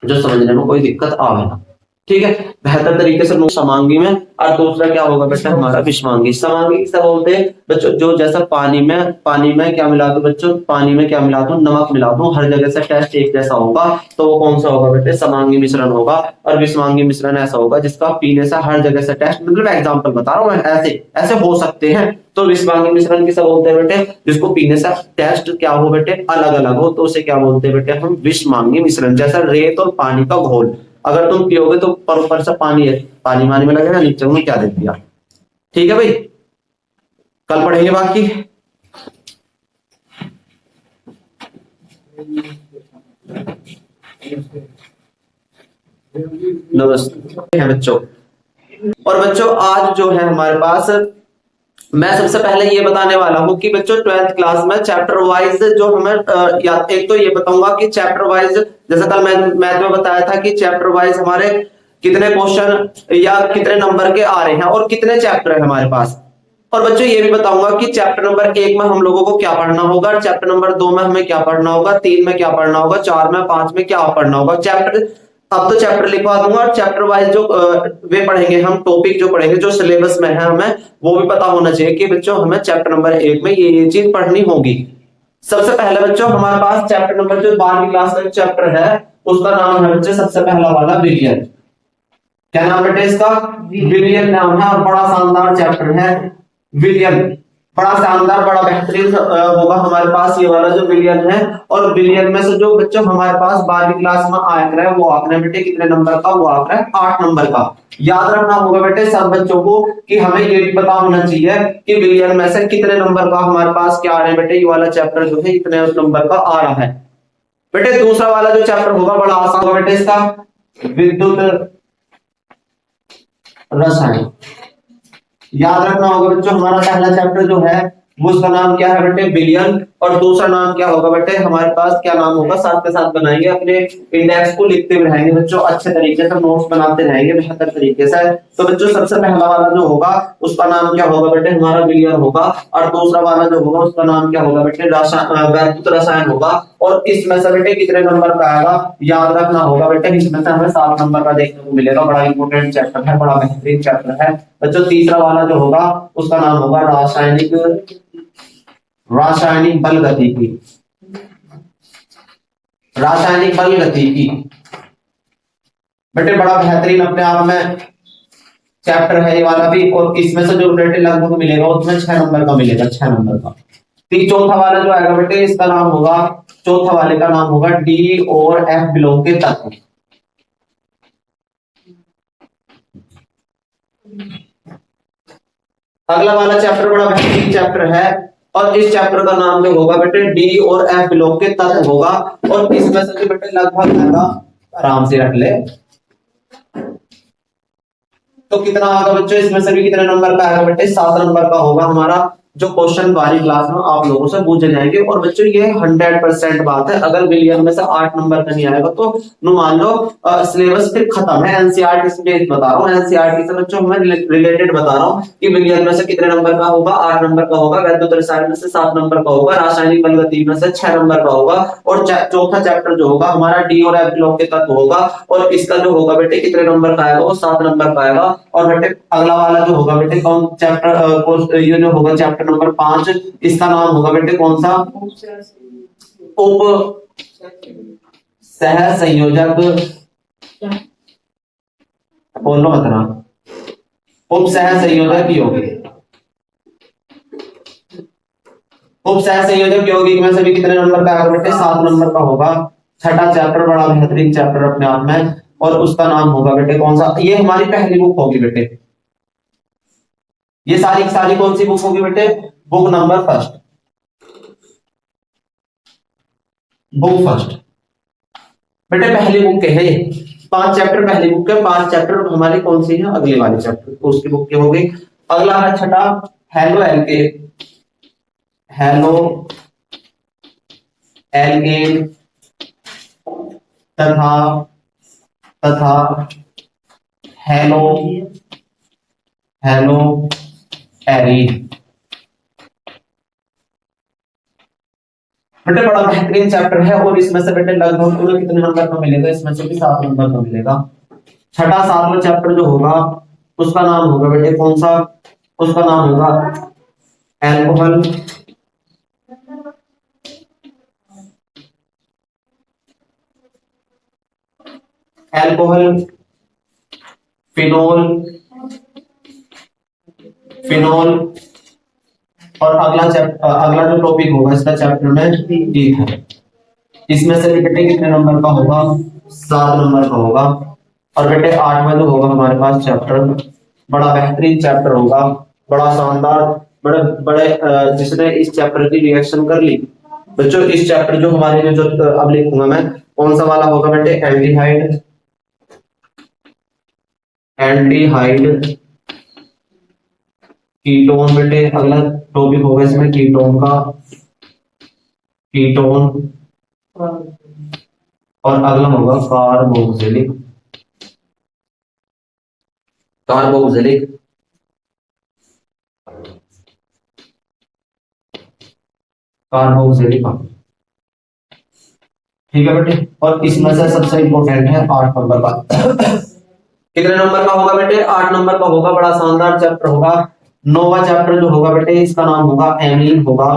जो समझने में कोई दिक्कत आवे ना। ठीक है, बेहतर तरीके से समांगी में। और दूसरा क्या होगा बेटा हमारा विषमांगी। समांगी किसे बोलते हैं बच्चों, जो जैसा पानी में क्या मिला दूं बच्चों, पानी में क्या मिला दूं, नमक मिला दूं, हर जगह से टेस्ट एक जैसा होगा, तो वो कौन सा होगा बेटे, समांगी मिश्रण होगा। और विषमांगी मिश्रण ऐसा होगा जिसका पीने से हर जगह से टेस्ट, मतलब एग्जाम्पल बता रहा हूँ, ऐसे ऐसे हो सकते हैं। तो विषमांगी मिश्रण किसे बोलते हैं बेटे, जिसको पीने से टेस्ट क्या हो बेटे, अलग अलग हो, तो उसे क्या बोलते हैं बेटे हम, विषमांगी मिश्रण। जैसा रेत और पानी का घोल, अगर तुम पियोगे तो ऊपर से पानी है, पानी मानी में लगेगा, नीचे में क्या दे दिया। ठीक है भाई, कल पढ़ेंगे बाकी। नमस्ते है बच्चों। और बच्चों आज जो है हमारे पास, मैं सबसे पहले ये बताने वाला हूं कि बच्चों 12th क्लास में चैप्टर वाइज जो हमें या एक तो ये बताऊंगा कि चैप्टर वाइज, जैसा कल मैथ में बताया था कि चैप्टर वाइज हमारे कितने क्वेश्चन या कितने नंबर के आ रहे हैं और कितने चैप्टर है हमारे पास। और बच्चों ये भी बताऊंगा कि चैप्टर नंबर 1 में हम लोगों को क्या पढ़ना होगा, चैप्टर नंबर 2 में हमें क्या पढ़ना होगा, 3 में क्या पढ़ना होगा, 4 में, 5 में क्या पढ़ना होगा। चैप्टर अब तो चैप्टर लिखवा दूंगा, और चैप्टर वाइज जो वे पढ़ेंगे हम, टॉपिक जो पढ़ेंगे जो सिलेबस में है, हमें वो भी पता होना चाहिए कि बच्चों हमें चैप्टर नंबर 1 में ये चीज पढ़नी होगी। सबसे पहले बच्चों हमारे पास चैप्टर नंबर जो 12वीं क्लास का चैप्टर है उसका नाम है बच्चे सबसे पहला वाला विलियन। क्या नाम बेटे इसका, विलियन नाम है, और बड़ा शानदार चैप्टर है विलियन, बड़ा शानदार बड़ा बेहतरीन होगा हमारे पास ये वाला जो विलियन है। और विलियन में से जो बच्चों हमारे पास 12वीं क्लास में आंकड़ा है वो आंकड़ा बेटे कितने नंबर का, वो आंकड़ा है 8 नंबर का। याद रखना होगा बेटे सब बच्चों को कि हमें ये भी पता होना चाहिए कि विलियन में से कितने नंबर का हमारे पास क्या आ रहा है बेटे, ये वाला चैप्टर जो है इतने नंबर का आ रहा है। बेटे दूसरा वाला जो चैप्टर होगा बड़ा आसान होगा बेटे इसका, विद्युत रसायन। याद रखना होगा बच्चों हमारा पहला चैप्टर जो है वो उसका नाम क्या है बेटे, विलियन, और दूसरा नाम क्या होगा बेटे हमारे पास, क्या नाम होगा, साथ के साथ बनाएंगे, अपने इंडेक्स को लिखते हुए रहेंगे बच्चों, अच्छे तरीके से नोट्स बनाते रहेंगे बेहतर तरीके से। तो बच्चों सबसे पहला वाला जो होगा उसका नाम क्या होगा बेटे हमारा विलियन होगा, और दूसरा वाला जो होगा उसका नाम क्या होगा बेटे, वैद्युत रसायन होगा। और इसमें से बेटे कितने नंबर का आएगा, याद रखना होगा बेटे इसमें से हमें 7 नंबर का देखने को मिलेगा। बड़ा इंपॉर्टेंट चैप्टर है, बड़ा बेहतरीन चैप्टर है बच्चों। तीसरा वाला जो होगा उसका नाम होगा रासायनिक बल गतिकी, रासायनिक बल गतिकी। बेटे बड़ा बेहतरीन अपने आप में चैप्टर है ये वाला भी, और इसमें से जो बेटे लगभग मिलेगा उसमें 6 नंबर का मिलेगा, 6 नंबर का। चौथा वाला जो आएगा बेटे इसका नाम होगा, चौथा वाले का नाम होगा डी और एफ बिलोंग के तत्व। अगला वाला चैप्टर बड़ा बेहतरीन चैप्टर है, और इस चैप्टर का नाम जो होगा बेटे डी और एफ बिलोंग के तत्व होगा। और इसमें से जो बेटे लगभग आएगा, आराम से रख ले, तो कितना आएगा बच्चों, इसमें से भी कितने नंबर का आएगा बेटे, 7 नंबर का होगा हमारा जो क्वेश्चन 12वीं क्लास में आप लोगों से पूछे जाएंगे। और बच्चों ये 100% बात है, अगर विलियन में से 8 नंबर का नहीं आएगा तो मान लो सिलेबस फिर खत्म है। एनसीईआरटी से बता रहा हूँ, एनसीईआरटी से बच्चों मैं रिलेटेड बता रहा हूँ कि विलियन में से कितने नंबर का होगा, 8 नंबर का होगा, वैद्युत रसायन में से 7 नंबर का होगा, रासायनिक बल गतिकी में से 6 नंबर का होगा, और चौथा चैप्टर जो होगा हमारा डी और एफ ब्लॉक के तत्व होगा, और इसका जो होगा बेटे कितने नंबर का आएगा, वो 7 नंबर का आएगा। और बेटे अगला वाला जो होगा बेटे कौन चैप्टर, ये जो होगा चैप्टर नंबर 5, इसका नाम होगा बेटे कौन सा, उप सह संयोजक, बोलो बतना, उप सह संयोजक यौगिक। उप सह संयोजक यौगिक में से भी कितने नंबर का आएगा बेटे, 7 नंबर का होगा। छठा चैप्टर बड़ा बेहतरीन चैप्टर अपने आप में, और उसका नाम होगा बेटे कौन सा, ये हमारी पहली बुक होगी बेटे, ये सारी सारी कौन सी बुक होगी बेटे, book number first, book first बेटे पहली बुक है। 5 चैप्टर पहली बुक है, 5 चैप्टर हमारी कौन सी है, अगले वाले चैप्टर तो उसकी बुक की हो गई। अगला है छठा हेलो एल्के, हेलो एल्केन तथा तथा हेलो हेलो एरीन। बेटे बड़ा बेहतरीन चैप्टर है और इसमें से बेटे लगभग तुम्हें कितने नंबर का मिलेगा, इसमें से भी 7 नंबर का मिलेगा। छठा 7वां चैप्टर जो होगा उसका नाम होगा बेटे कौन सा, उसका नाम होगा एल्कोहल एल्कोहल फिनोल फिनोल और अगला जो टॉपिक होगा इसका चैप्टर में है। इसमें से बेटे कितने नंबर का होगा, 7 नंबर का होगा। और बेटे 8वां जो होगा हमारे पास चैप्टर बड़ा बेहतरीन चैप्टर होगा, बड़ा शानदार, बड़े बड़े जिसने इस चैप्टर की रिएक्शन कर ली बच्चों, इस चैप्टर जो हमारे जो अब लिखूंगा मैं कौन सा वाला होगा बेटे, एल्डिहाइड एल्डिहाइड कीटोन। बेटे अगला टॉपिक होगा इसमें कीटोन का, कीटोन। और अगला होगा कार्बोक्सिलिक कार्बोक्सिलिक कार्बोक्सिलिक। ठीक है बेटे, और इसमें से सबसे इंपॉर्टेंट है 8 नंबर का। कितने नंबर का होगा बेटे, 8 नंबर का होगा, बड़ा शानदार चैप्टर होगा। 9वां चैप्टर जो होगा बेटे इसका नाम होगा एमीन होगा,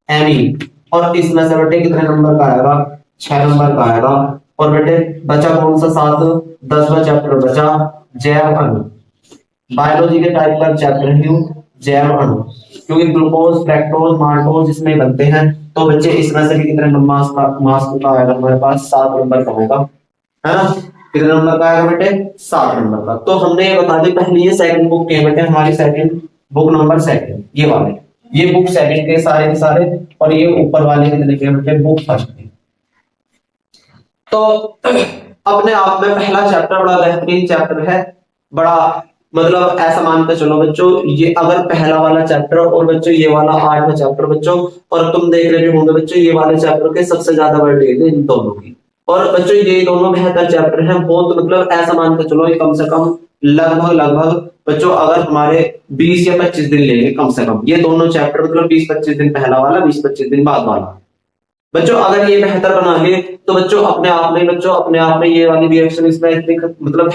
एमीन। और इसमें से बेटे कितने नंबर का आएगा, 6 नंबर का आएगा। और बेटे बचा कौन सा 7, 10वां चैप्टर बचा जैव अणु। बायोलॉजी के टाइप का चैप्टर है जैव अणु, क्योंकि ग्लूकोज फ्रैक्टोज माल्टोज इसमें बनते हैं। तो बच्चे इसमें से भी कितने नंबर मास का आएगा हमारे पास, 7 नंबर का होगा, है ना। कितने नंबर का आएगा बेटे, 7 नंबर का। तो हमने ये बता दी पहले, ये सेकंड बुक के बेटे हमारी सेकंड बुक नंबर सेकंड, ये वाले ये बुक सेकंड के सारे। और ये ऊपर वाले कितने के बेटे, बुक फर्स्ट के। तो अपने आप में पहला चैप्टर बड़ा बेहतरीन चैप्टर है, बड़ा मतलब ऐसा मानकर चलो बच्चों, ये अगर पहला वाला चैप्टर और बच्चों ये वाला 8वां चैप्टर बच्चों, और तुम देख रहे होंगे बच्चों ये वाले चैप्टर के सबसे ज्यादा वेटेज है इन दोनों की। और बच्चों ये दोनों बेहतर चैप्टर हैं बहुत, मतलब ऐसा मानकर चलो ये कम से कम लगभग बच्चों अगर हमारे 20 या 25 दिन लेंगे कम से कम, ये दोनों चैप्टर मतलब 20-25 दिन पहला वाला, 20-25 दिन बाद वाला। बच्चों अगर ये बेहतर बना ले तो बच्चों अपने आप में ये वाली रिएक्शन इसमें इतनी मतलब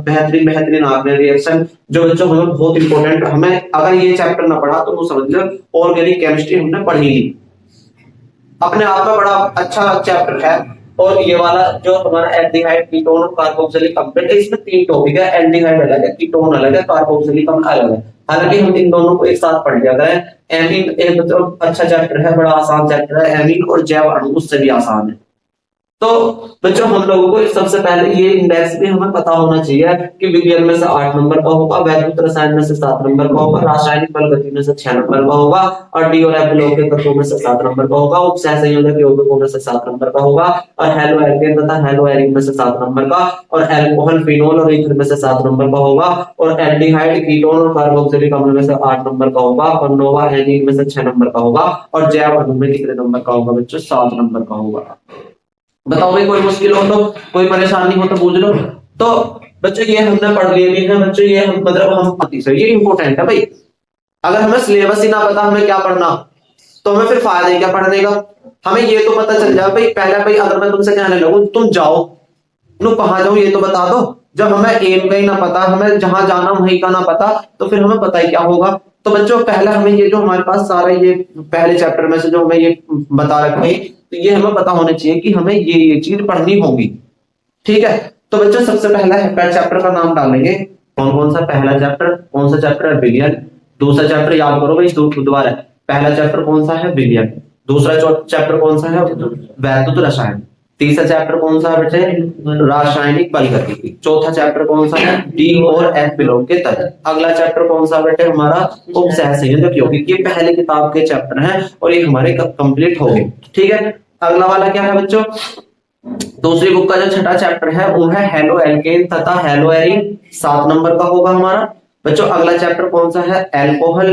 बेहतरीन आपने रिएक्शन जो बच्चों हमें बहुत इंपॉर्टेंट, हमें अगर ये चैप्टर ना पढ़ा तो वो समझ लो ऑर्गेनिक केमिस्ट्री हमने पढ़ी ली। अपने आप में बड़ा अच्छा चैप्टर है। और ये वाला जो हमारा एल्डिहाइड कीटोन और कार्बोक्सिलिक अम्ल है, इसमें 3 टॉपिक है, एल्डिहाइड अलग है, कीटोन अलग है, कार्बोक्सिलिक अम्ल अलग है। हालांकि हम इन दोनों को एक साथ पढ़ लिया गया है। एमीन एक मतलब अच्छा चैप्टर है, बड़ा आसान चैप्टर है एमीन, और जैव अणु उससे भी आसान है। तो बच्चों हम लोगों को सबसे पहले ये इंडेक्स भी हमें पता होना चाहिए कि विज्ञान में से 8 नंबर का होगा, वैद्युत रसायन में से 7 नंबर का होगा, रासायनिक बल गति में से 6 नंबर का होगा, और डी और एफ लौकिक तत्वों में से 7 नंबर का होगा, उपसहसंयोजक यौगिकों में से 7 नंबर का होगा, और हेलो एल्केन तथा हेलो एरीन में से 7 नंबर का, और एल्कोहल फिनोल और ईथर में से 7 नंबर का होगा, और एल्डिहाइड कीटोन और कार्बोक्सिलिक अम्ल में से 8 नंबर का होगा, और नोवा एनीन में से 6 नंबर का होगा, और जैव अणु में कितने नंबर का होगा बच्चों, 7 नंबर का होगा। बताओ भाई कोई मुश्किल हो तो, कोई परेशानी हो तो पूछ लो। तो बच्चों ये हमने पढ़ लिए भी है बच्चों, ये हम मतलब हम ये इंपॉर्टेंट है भाई। अगर हमें सिलेबस ही ना पता हमें क्या पढ़ना, तो हमें फिर फायदा ही क्या पढ़ने का। हमें ये तो पता चल जाए भाई, पहले भाई अगर मैं तुमसे कहने लगूं तुम जाओ, नो कहाँ जाऊं ये तो बता दो। जब हमें एम का ही ना पता, हमें जहां जाना वहीं का ना पता, तो फिर हमें पता ही क्या होगा। तो बच्चों पहले हमें ये जो हमारे पास सारा ये पहले चैप्टर में से जो हमें ये बता रखे, तो ये हमें पता होना चाहिए कि हमें ये चीज पढ़नी होगी। ठीक है, तो बच्चों सबसे पहला चैप्टर का नाम डालेंगे, कौन कौन सा पहला चैप्टर, कौन सा चैप्टर है, विलयन। दूसरा चैप्टर याद करो भाई, दोबारा पहला चैप्टर कौन सा है, विलयन। दूसरा चैप्टर कौन सा है, वैद्युत रसायन। तीसरा चैप्टर कौन सा है बेटे, रासायनिक बल गतिकी। चौथा चैप्टर कौन सा है, डी और एफ विलोम के तत्व। अगला चैप्टर कौन सा बेटे हमारा, उपसहसंयोजक यौगिक। ये पहले किताब के चैप्टर हैं और ये हमारे कंप्लीट हो गए। ठीक है, अगला वाला क्या है बच्चों, दूसरी बुक का जो छठा चैप्टर है वो है हेलो एल्केन तथा हेलो एरीन, 7 नंबर का होगा हमारा। बच्चों अगला चैप्टर कौन सा है? अल्कोहल,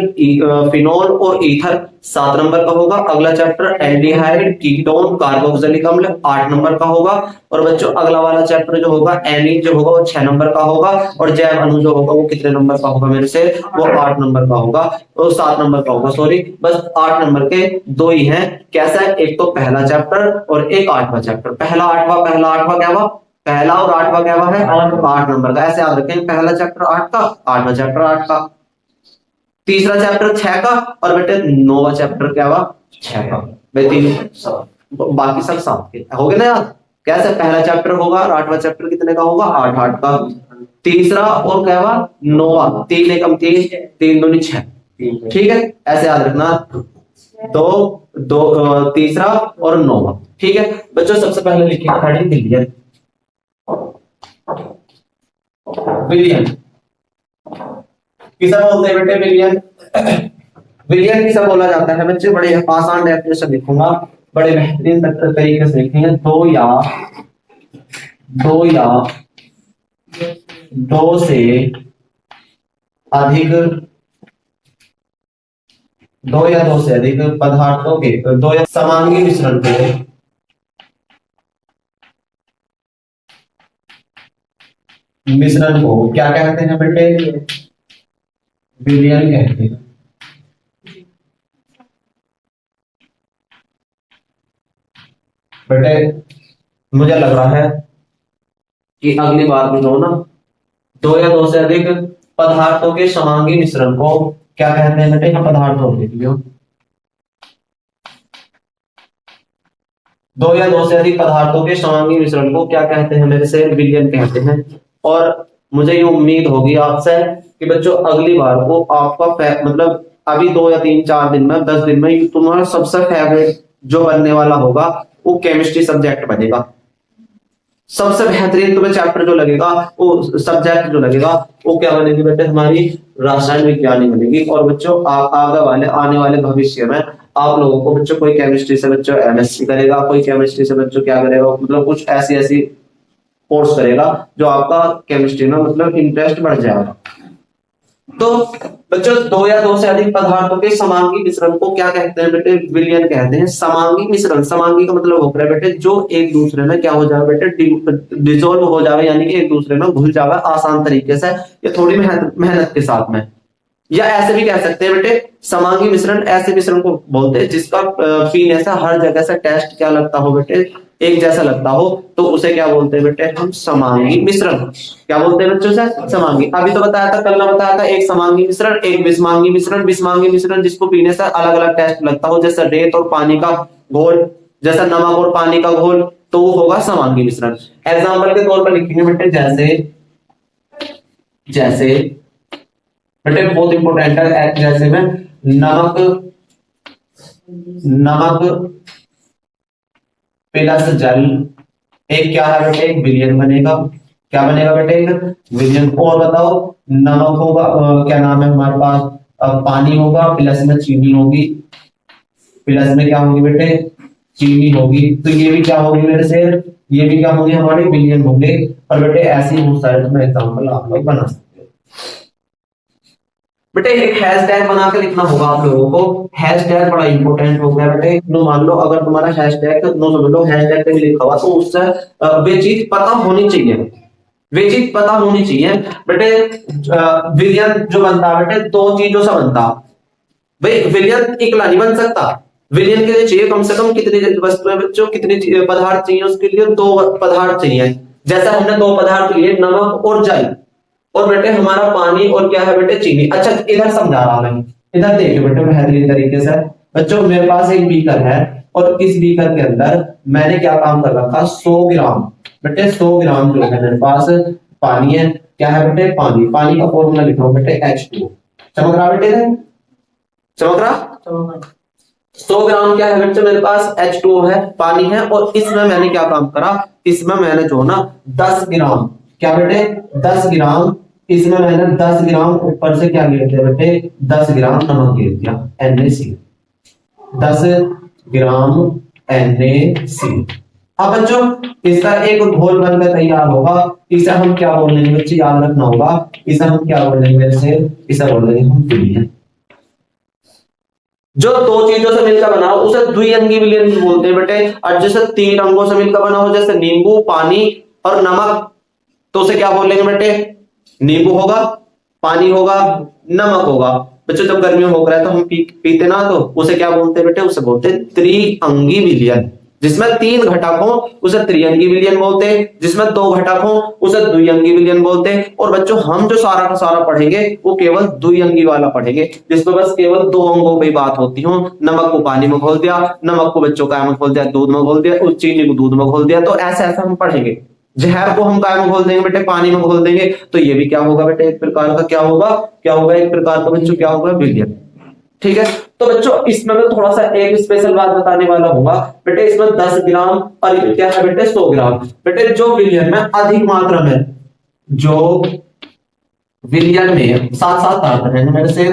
फिनोल और ईथर 7 नंबर का होगा। अगला चैप्टर एल्डिहाइड, कीटोन, कार्बोक्सिलिक अम्ल 8 नंबर का होगा। और बच्चों अगला वाला चैप्टर जो होगा एमीन जो होगा वो 6 नंबर का होगा। और जैव अणु जो होगा वो कितने नंबर का होगा मेरे से? वो 8 नंबर का होगा, तो 7 नंबर का होगा, सॉरी। बस 8 नंबर के दो ही हैं। कैसा है? एक तो पहला चैप्टर और एक 8वां चैप्टर। पहला 8वां क्या हुआ? पहला और 8वां क्या हुआ है? 8 नंबर का। ऐसे याद रखें, पहला चैप्टर 8 का, 8वां चैप्टर 8 का, तीसरा चैप्टर 6 का, और बेटे 9वां चैप्टर क्या हुआ? 6 का। बाकी सब 7 के हो गए ना याद? कैसे? पहला चैप्टर होगा और 8वां चैप्टर कितने का होगा? 8 का। तीसरा और क्या हुआ? 9वां। 3 एकम 3, 3 दूनी 6। ठीक है, ऐसे याद रखना। दो दो तीसरा और 9वां। ठीक है बच्चों, सबसे पहले लिखिए हेडिंग बिलियन। बिलियन किसे बोलते हैं बेटे? बिलियन बिलियन किसे बोला जाता है बच्चे? बड़े आसान डेफिनेशन लिखूंगा, बड़े बेहतरीन तरीके से लिखेंगे। दो से अधिक पदार्थों के, दो या समांगी मिश्रण को क्या कहते हैं बेटे? बिलियन कहते हैं। बेटे मुझे लग रहा है कि अगली बार में जो ना, 2 या 2 से अधिक पदार्थों के समांगी मिश्रण को क्या कहते हैं बेटे? पदार्थों के लिए 2 या 2 से अधिक पदार्थों के समांगी मिश्रण को क्या कहते हैं मेरे से? बिलियन कहते हैं। और मुझे ये उम्मीद होगी आपसे कि बच्चों अगली बार को आपका मतलब अभी 2 या 3 4 दिन में, 10 दिन में तुम्हारा सबसे फेवरेट जो बनने वाला होगा वो केमिस्ट्री सब्जेक्ट बनेगा। सबसे बेहतरीन तुम्हें चैप्टर जो लगेगा, वो सब्जेक्ट जो लगेगा, वो क्या बनेगी बेटे? हमारी रसायन विज्ञानी बनेगी। और बच्चों आने वाले भविष्य में आप लोगों को बच्चों, कोई केमिस्ट्री से बच्चों एमएससी करेगा, कोई केमिस्ट्री से बच्चों क्या करेगा, मतलब कुछ ऐसी कोर्स करेगा जो आपका केमिस्ट्री में मतलब इंटरेस्ट बढ़ जाएगा। तो बच्चों 2 या 2 से अधिक पदार्थों के समांगी मिश्रण को क्या कहते हैं बेटे? बिलियन कहते हैं। समांगी मिश्रण, समांगी का मतलब होता है बेटे जो एक दूसरे में क्या हो जाए बेटे? डिसॉल्व हो जाए, यानी कि एक दूसरे में घुल जाए आसान तरीके से, या थोड़ी मेहनत के साथ में। या ऐसे भी कह सकते हैं बेटे, समांगी मिश्रण ऐसे मिश्रण को बोलते हैं जिसका पीने से हर जगह से टेस्ट क्या लगता हो बेटे? एक जैसा लगता हो, तो उसे क्या बोलते हैं बेटे? हम समांगी मिश्रण। क्या बोलते हैं बच्चों से? समांगी। अभी तो बताया था, कल ने बताया था, एक समांगी मिश्रण, एक विषमांगी मिश्रण। विषमांगी मिश्रण जिसको पीने से अलग अलग टेस्ट लगता हो, जैसे रेत और पानी का घोल, जैसा नमक और पानी का घोल, तो वो होगा समांगी मिश्रण। एग्जाम्पल के तौर पर लिखेंगे बेटे, जैसे बेटे बहुत इंपॉर्टेंट है, जैसे में नमक प्लस जल, एक क्या है बेटे? एक विलयन बनेगा। क्या बनेगा बेटे? एक विलयन। और बताओ, नमक होगा, क्या नाम है हमारे पास? पानी होगा, प्लस में चीनी होगी, प्लस में क्या होगी बेटे? चीनी होगी। तो ये भी क्या होगी मेरे से? ये भी क्या होंगे? हमारे विलयन होंगे। और बेटे ऐसे ही बहुत सारे तुम्हें एग्जाम्पल आप लोग बना सकते हो। बेटे एक हैशटैग बना के लिखना होगा आप लोगों को। हैशटैग बड़ा इंपॉर्टेंट हो गया बेटे। नो मान लो अगर तुम्हारा हैशटैग, नो समझ लो हैशटैग पे भी लिखा हुआ, तो उससे वे चीज पता होनी चाहिए, बेटे। विलियन जो बनता है बेटे, 2 चीजों से बनता। भाई विलियन अकेला नहीं बन सकता। विलियन के लिए चाहिए कम से कम कितनी वस्तुएं बच्चों, कितनी पदार्थ चाहिए? उसके लिए 2 पदार्थ चाहिए। जैसा हमने 2 पदार्थ लिए, नमक और जल, और बेटे हमारा पानी, और क्या है बेटे? चीनी। अच्छा इधर समझा रहा मैं, इधर देखिए बेटे बेहतरीन तरीके से। बच्चों मेरे पास एक बीकर है, और इस बीकर के अंदर मैंने क्या काम कर रखा? 100 ग्राम बेटे, 100 ग्राम जो है मेरे पास पानी है। क्या है बेटे? पानी। पानी का फॉर्मूला लिख रहा हूं बेटे, H2O। चमक रहा बेटे? चमक रहा? 100 ग्राम क्या है बेटे? मेरे पास H2O है, पानी है। और इसमें मैंने क्या काम करा? इसमें मैंने जो ना 10 ग्राम, क्या बेटे? 10 ग्राम, इसमें मैंने 10 ग्राम ऊपर से क्या गिर दिया बेटे? 10 ग्राम नमक गिर दिया, NaCl। 10 ग्राम NaCl। अब बच्चों इसका एक घोल बनकर तैयार होगा, इसे हम क्या बोल देंगे बच्चे, याद रखना होगा, इसे हम क्या बोल देंगे मेरे से, इसे बोल देंगे हम विलयन। जो दो चीजों से मिलकर बना हो उसे द्विअंगी विलयन बोलते हैं बेटे, और जैसे तीन अंगों से मिलकर बना हो जैसे नींबू, पानी और नमक, तो उसे क्या बोलेंगे बेटे, नींबू होगा, पानी होगा, नमक होगा। बच्चों जब गर्मी में हो रहा है तो हम पीते ना, तो उसे क्या बोलते हैं बेटे, उसे बोलते हैं त्रिअंगी विलयन। जिसमें तीन घटक हो उसे त्रिअंगी विलयन बोलते हैं, जिसमें दो घटक हो उसे द्विअंगी विलयन बोलते हैं। और बच्चों हम जो सारा का सारा पढ़ेंगे वो केवल द्विअंगी वाला पढ़ेंगे, जिसमें बस केवल दो अंगों की बात होती हो। नमक को पानी में घोल दिया, नमक को बच्चों का में घोल दिया, दूध में घोल दिया, उस चीनी को दूध में घोल दिया, तो ऐसा ऐसा हम पढ़ेंगे। जहर को हम काय में घोल देंगे बेटे, पानी में घोल देंगे, तो ये भी क्या होगा बेटे, एक प्रकार का क्या होगा, क्या होगा, एक प्रकार का बच्चों क्या होगा, विलयन। ठीक है, तो बच्चों इसमें मैं थोड़ा सा एक स्पेशल बात बताने वाला हूँ बेटे, इसमें 10 ग्राम और क्या है बेटे 100 ग्राम। बेटे जो विलयन में अधिक मात्रा में, जो विलयन में साथ साथ आता है मेरे से,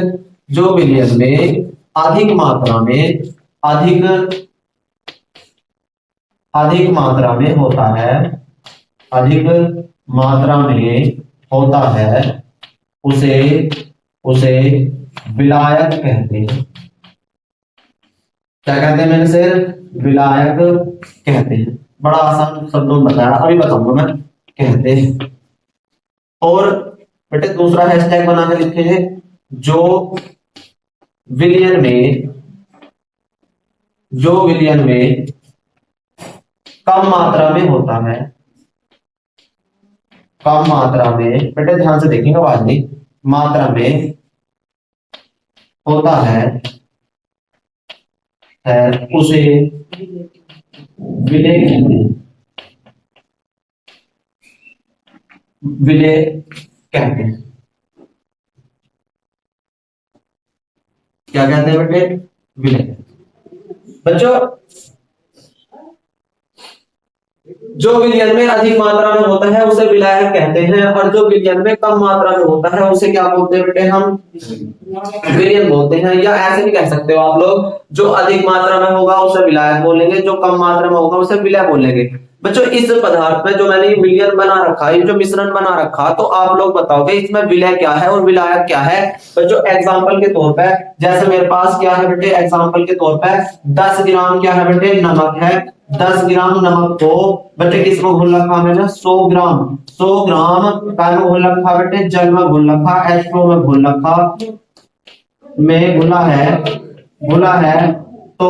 जो विलयन में अधिक मात्रा में, अधिक मात्रा में होता है, अधिक मात्रा में होता है, उसे विलायक कहते हैं। क्या कहते हैं मेरे से, विलायक कहते हैं। बड़ा आसान शब्दों में बताया, अभी बताऊंगा मैं, कहते हैं। और बेटे दूसरा हैशटैग बना के लिखेंगे, जो विलयन में कम मात्रा में होता है, कम मात्रा में, बेटे ध्यान से देखेंगे, आवाज नहीं, मात्रा में होता है उसे विलय कहते हैं, विलय कहते हैं। क्या कहते हैं बेटे, विलय। बच्चों जो विलयन में अधिक मात्रा में होता है उसे विलायक कहते हैं, और जो विलयन में कम मात्रा में होता है उसे क्या बोलते हैं बेटे, हम विलयन बोलते हैं। या ऐसे भी कह सकते हो आप लोग, जो अधिक मात्रा में होगा उसे विलायक बोलेंगे, जो कम मात्रा में होगा उसे विलय बोलेंगे। बच्चों इस पदार्थ में जो मैंने ये विलयन बना रखा है, जो मिश्रण बना रखा, तो आप लोग बताओगे इसमें विलय क्या है और विलायक क्या है। बच्चों एग्जांपल के तौर पर, जैसे मेरे पास क्या है बेटे, एग्जांपल के तौर पर 10 ग्राम क्या है बेटे, नमक है। 10 ग्राम नमक को बेटे किसमें घोल रखा मैंने, 100 ग्राम काय में घोल रखा बेटे, जल में घोल रखा, H2O में घोल रखा, में घुला है। तो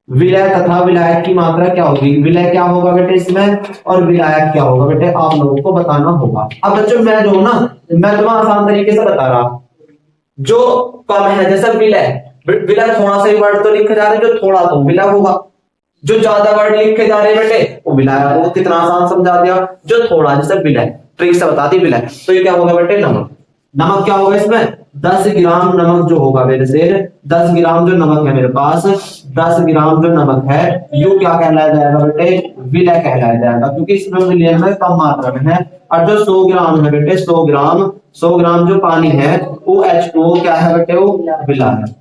विलय तथा विलायक की मात्रा क्या होगी, विलय क्या होगा बेटे इसमें, और विलायक क्या होगा बेटे, आप लोगों को बताना होगा। अब बच्चों मैं जो ना, मैं तुम्हें आसान तरीके से बता रहा, जो कम है जैसे विलय, विलय थोड़ा सा ही वर्ड तो लिखे जा रहे, जो थोड़ा तो विलय होगा, जो ज्यादा वर्ड लिखे जा रहे बेटे वो विलय होगा। कितना आसान समझा दिया, जो थोड़ा जैसे विलय, ट्रिक से बता दी विलय, तो ये क्या होगा बेटे, नमक। नमक क्या होगा इसमें, 10 ग्राम नमक जो होगा मेरे से, 10 ग्राम जो नमक है मेरे पास, 10 ग्राम जो नमक है, यू क्या कहलाया जाएगा बेटे, विलय कहलाया जाएगा, क्योंकि इसमें विलयन में कम मात्रा में है। और जो 100 ग्राम है बेटे, 100 ग्राम जो पानी है वो H2O क्या है बेटे, वो विलय है।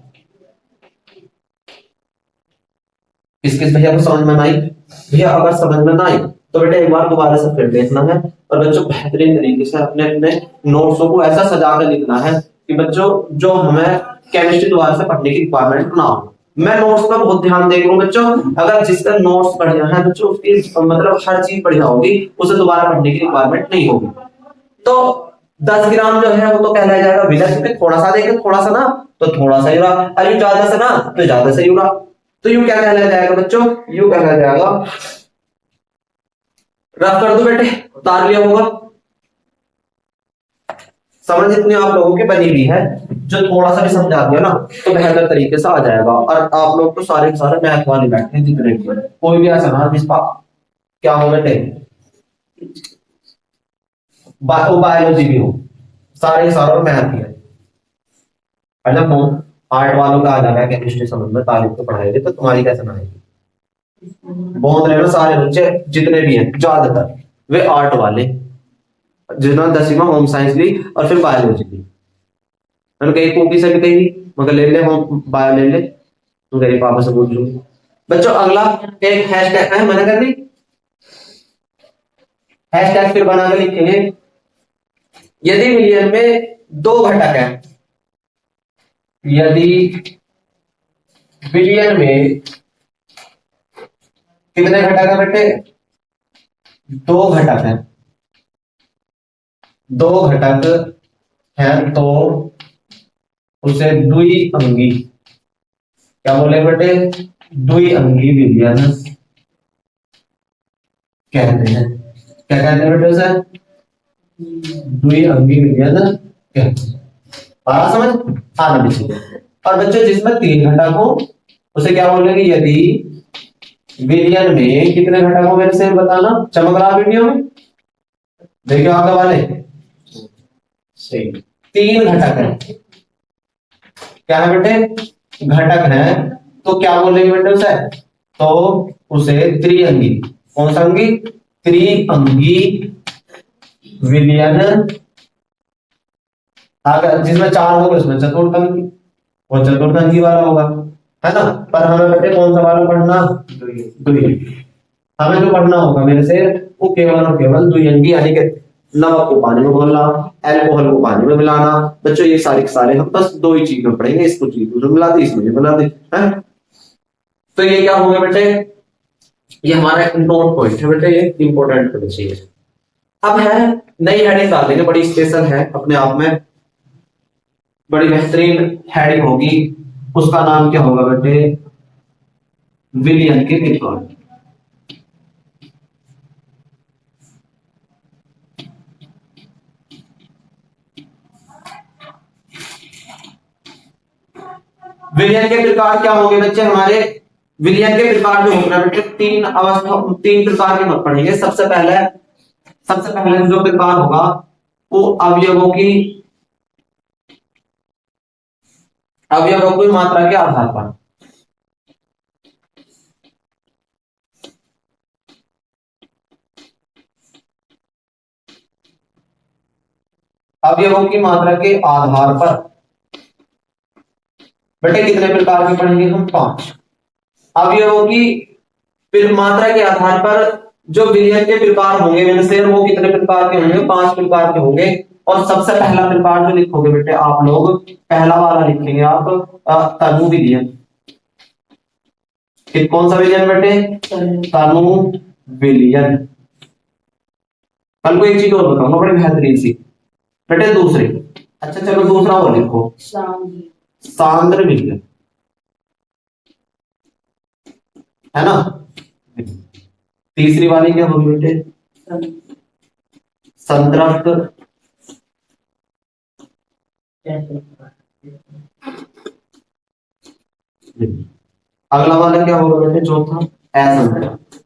किस भैया को समझ में आई, भैया अगर समझ में ना आई तो बेटा एक बार दोबारा से फिर देखना है, और बच्चों बेहतरीन तरीके से अपने अपने नोट्सों को ऐसा सजा कर लिखना है कि बच्चों जो हमें केमिस्ट्री दोबारा से पढ़ने की रिक्वायरमेंट ना हो। मैं नोट्स का बहुत ध्यान देख रहा हूँ बच्चों, अगर जिसका नोट्स बढ़िया है बच्चों, उसकी मतलब हर चीज बढ़िया होगी, उसे दोबारा पढ़ने की रिक्वायरमेंट नहीं होगी। तो 10 ग्राम जो है वो तो कहलाया जाएगा विलय, क्योंकि थोड़ा सा देखें, थोड़ा सा ना तो थोड़ा सा ही रहा, अरे ज्यादा से ना तो ज्यादा से ही रहा, तो यू क्या कहलाया जाएगा बच्चों, यू कहलाया जाएगा, रफ कर दो बेटे, उतार लिया होगा। समझ इतनी आप लोगों की बनी हुई है, जो थोड़ा सा भी समझा दिया ना तो बेहतर तरीके से आ जाएगा। और आप लोग तो सारे के सारे मैथ वाले बैठे हैं जितने भी, कोई भी ऐसा ना जिसका क्या हो बेटे, बायोलॉजी भी हो, सारे सारे मैथ ही है। मतलब आर्ट वालों का आ जाएगा केमिस्ट्री समझ में, तारीफ तो पढ़ाएंगे, तो तुम्हारी कैसे ना आएगी। बहुत रहे सारे बच्चे जितने भी हैं ज्यादातर वे आर्ट वाले, जिन्होंने 10वीं में होम साइंस ली और फिर बायोलॉजी ली। मैंने कही कॉपी से भी कही, मगर ले ले होम बायो ले ले, तो मेरे पापा से पूछ लूंगी, बच्चों अगला एक हैशटैग है, मैंने कर दी हैशटैग, फिर बना के लिखेंगे यदि विलयन में दो घटक है, यदि विलयन में कितने घटक है बेटे, दो घटक है, दो घटक है तो उसे द्विअंगी, क्या बोले बेटे, द्विअंगी विलयन कहते हैं। क्या कहते हैं बेटे उसे, द्विअंगी विलयन कहते हैं। आ समझ आना भी। और बच्चों जिसमें तीन घटक हो उसे क्या बोलेंगे, यदि विलयन में कितने घटक हो, मेरे से बताना, चमक रहा वीडियो में, देखियो आगे वाले, सही, तीन घटक है, क्या है बेटे, घटक है, तो क्या बोलेंगे बेटे उसे, तो उसे त्रिअंगी, कौन सा अंगी, त्रिअंगी विलयन, अगर जिसमें चार होंगे उसमें चतुर्थअंगी, वो चतुर्थअंगी वाला होगा, है ना। पर हमें बेटे कौन सा वाला पढ़ना, द्विअंगी। हमें जो पढ़ना होगा मेरे से वो केवल और केवल द्विअंगी, यानी कि नमक को पानी में घोलना, अल्कोहल को पानी में मिलाना। बच्चों ये सारे सारे हम बस दो ही चीज में पढ़ेंगे, इसको चीज में मिला दी, इसमें मिला दी, है। तो ये क्या होगा बेटे, ये हमारा नोट पॉइंट है बेटे, ये इंपॉर्टेंट होना चाहिए। अब है नई हेडिंग डाल देंगे, बड़ी स्पेशल है अपने आप में, बड़ी बेहतरीन हेडिंग होगी, उसका नाम क्या होगा बेटे, विलयन के विकल्प। विलयन के प्रकार क्या होंगे बच्चे हमारे, विलयन के प्रकार जो होंगे बेटे, तीन अवस्था, तीन प्रकार के मत पढ़ेंगे। सबसे पहले जो प्रकार होगा वो अवयवों की मात्रा के आधार पर, अवयवों की मात्रा के आधार पर बेटे कितने प्रकार के पढ़ेंगे हम, पांच। अवयवों की मात्रा के आधार पर जो विलयन के प्रकार होंगे वो कितने प्रकार के होंगे, पांच प्रकार के होंगे। और सबसे पहला प्रकार जो लिखोगे बेटे आप लोग, पहला वाला लिखेंगे आप, तनु विलयन। कौन सा विलयन बेटे, तनु विलयन। कल को एक चीज और बताऊंगा बड़ी बेहतरीन सी बेटे, दूसरे, अच्छा चलो दूसरा और लिखो, सांद्र विलयन, है ना। तीसरी वाली क्या होगी बेटे, संतृप्त अगला वाला क्या होगा बेटे, चौथा असंतृप्त।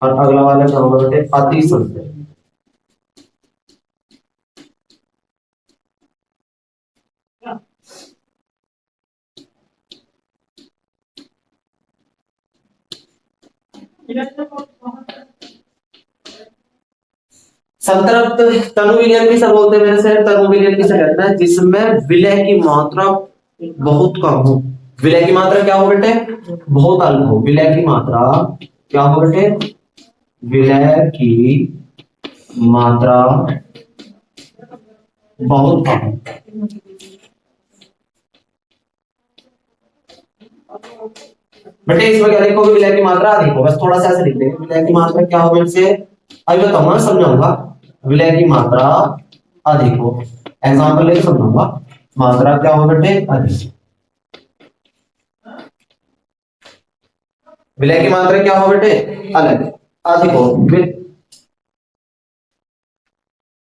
और अगला वाला क्या होगा बेटे, अतिसंतृप्त। संतृप्त तनु विलयन भी सब बोलते हैं मेरे से, तनु विलयन किसे कहते हैं, जिसमें विलय की मात्रा बहुत कम हो। विलय की मात्रा क्या हो बेटे, बहुत अल्प हो। विलय की मात्रा क्या हो बेटे, विलय की मात्रा बहुत कम। बेटे इसमें क्या लिखोगे, विलय की मात्रा अधिक हो, बस थोड़ा सा ऐसे लिख देंगे, विलय की मात्रा क्या हो मेरे से, अभी बताऊंगा समझाऊंगा, विलय की मात्रा अधिक हो, एग्जाम्पल लेके समझाऊंगा। मात्रा क्या हो बेटे, अधिक। विलय की मात्रा क्या हो बेटे, अलग, अधिक हो।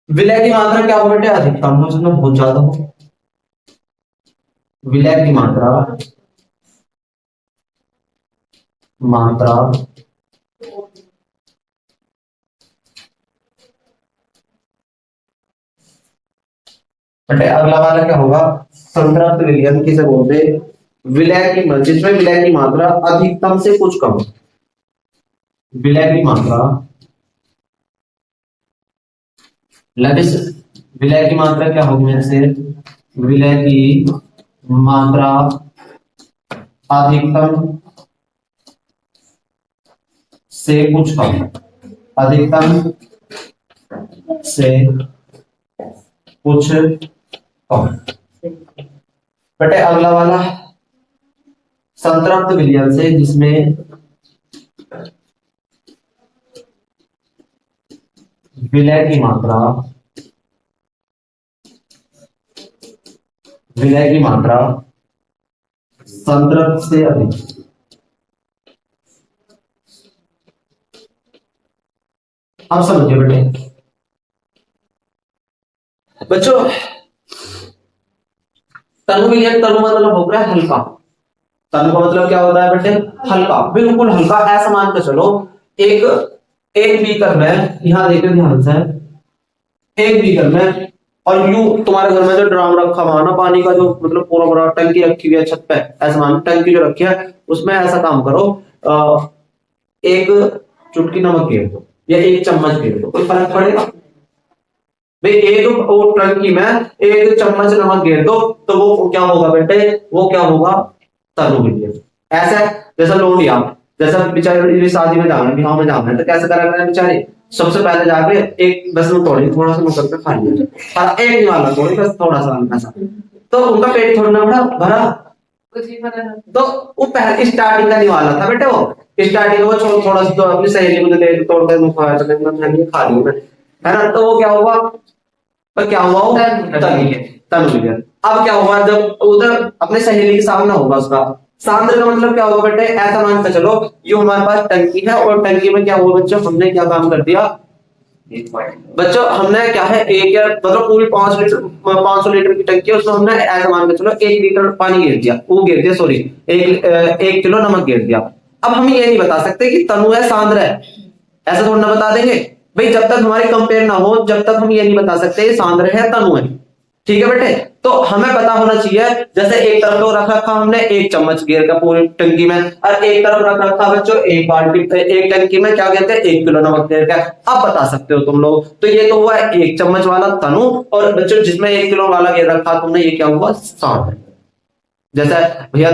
विलय की मात्रा क्या हो बेटे, अधिक, कम हो, जिसमें बहुत ज्यादा हो। विलय की मात्रा बेटे अगला वाला क्या होगा, संतृप्त विलयन किसे बोलते, विलय की, जिसमें विलय की मात्रा अधिकतम से कुछ कम, विलय की मात्रा लविश, विलय की मात्रा क्या होगी मेरे से, विलय की मात्रा अधिकतम से कुछ कम, अधिकतम से कुछ कम। बेटे अगला वाला संतृप्त विलयन से, जिसमें विलय की मात्रा, विलय की मात्रा संतृप्त से अधिक। अब समझिए बेटे बच्चों, तनु विलयन, तनु मतलब हो रहा है हल्का, तनु का मतलब क्या होता है बेटे, हल्का, बिल्कुल हल्का। ऐसा मान के चलो एक एक बीकर में, यहां देखो ध्यान से, एक बीकर में, और यूं तुम्हारे घर में जो ड्राम रखा हुआ ना पानी का, जो मतलब पूरा पूरा टंकी रखी हुई है छत पे, ऐसा मान टंकी जो रखी है उसमें ऐसा काम करो, एक चुटकी नमक गिर दो या एक चम्मच गिर दो, कोई फर्क पड़ेगा भाई? एक वो टंकी में एक चम्मच नमक गिर दो तो वो क्या होगा बेटे, वो क्या होगा, तनु विलयन। ऐसा जैसा लोटिया, जैसा बेचारे शादी में जाना, विवाह में जाना है तो कैसे करा करें बेचारे, सबसे पहले जाके एक बस में तोड़ी, थोड़ा सा मुकर के खा लिया, और एक निवाला तोड़ी बस थोड़ा सा ऐसा, तो उनका पेट थोड़ा ना भरा, तो वो पहले स्टार्टिंग का निवाला था बेटे, वो स्टार्टिंग वो थोड़ा सा तो अपनी सहेली को दे तोड़ कर मुंह खाया, तो मैंने खा लिया है ना, तो वो क्या हुआ, पर क्या हुआ, वो तनु विलयन। अब क्या हुआ, जब उधर अपने सहेली के सामने होगा उसका, सांद्र का मतलब क्या होगा बेटे, ऐसा मान के चलो ये हमारे पास टंकी है, और टंकी में क्या हुआ बच्चों, हमने क्या काम कर दिया बच्चों, हमने क्या है एक मतलब पूरी 500 लीटर की टंकी है, उसमें हमने ऐसा मान के चलो 1 लीटर पानी गिर दिया, वो गिर दिया सॉरी, 1 किलो नमक गिर दिया। अब हम ये नहीं बता सकते कि तनु है सांद्र है, ऐसा थोड़ा ना बता देंगे भाई, जब तक हमारी कंपेयर ना हो जब तक हम ये नहीं बता सकते सांद्र है तनु है, ठीक है बेटे। तो हमें पता होना चाहिए, जैसे एक तरफ तो रख रखा हमने एक चम्मच गिर का पूरी टंकी में, और एक तरफ रख रखा बच्चों एक बाल्टी, एक टंकी में क्या कहते हैं 1 किलो नमक गिर का, अब बता सकते हो तुम लोग। तो ये तो हुआ 1 चम्मच वाला तनु, और बच्चों जिसमें 1 किलो वाला गिर रखा तुमने, ये क्या हुआ, सांद्र। जैसा भैया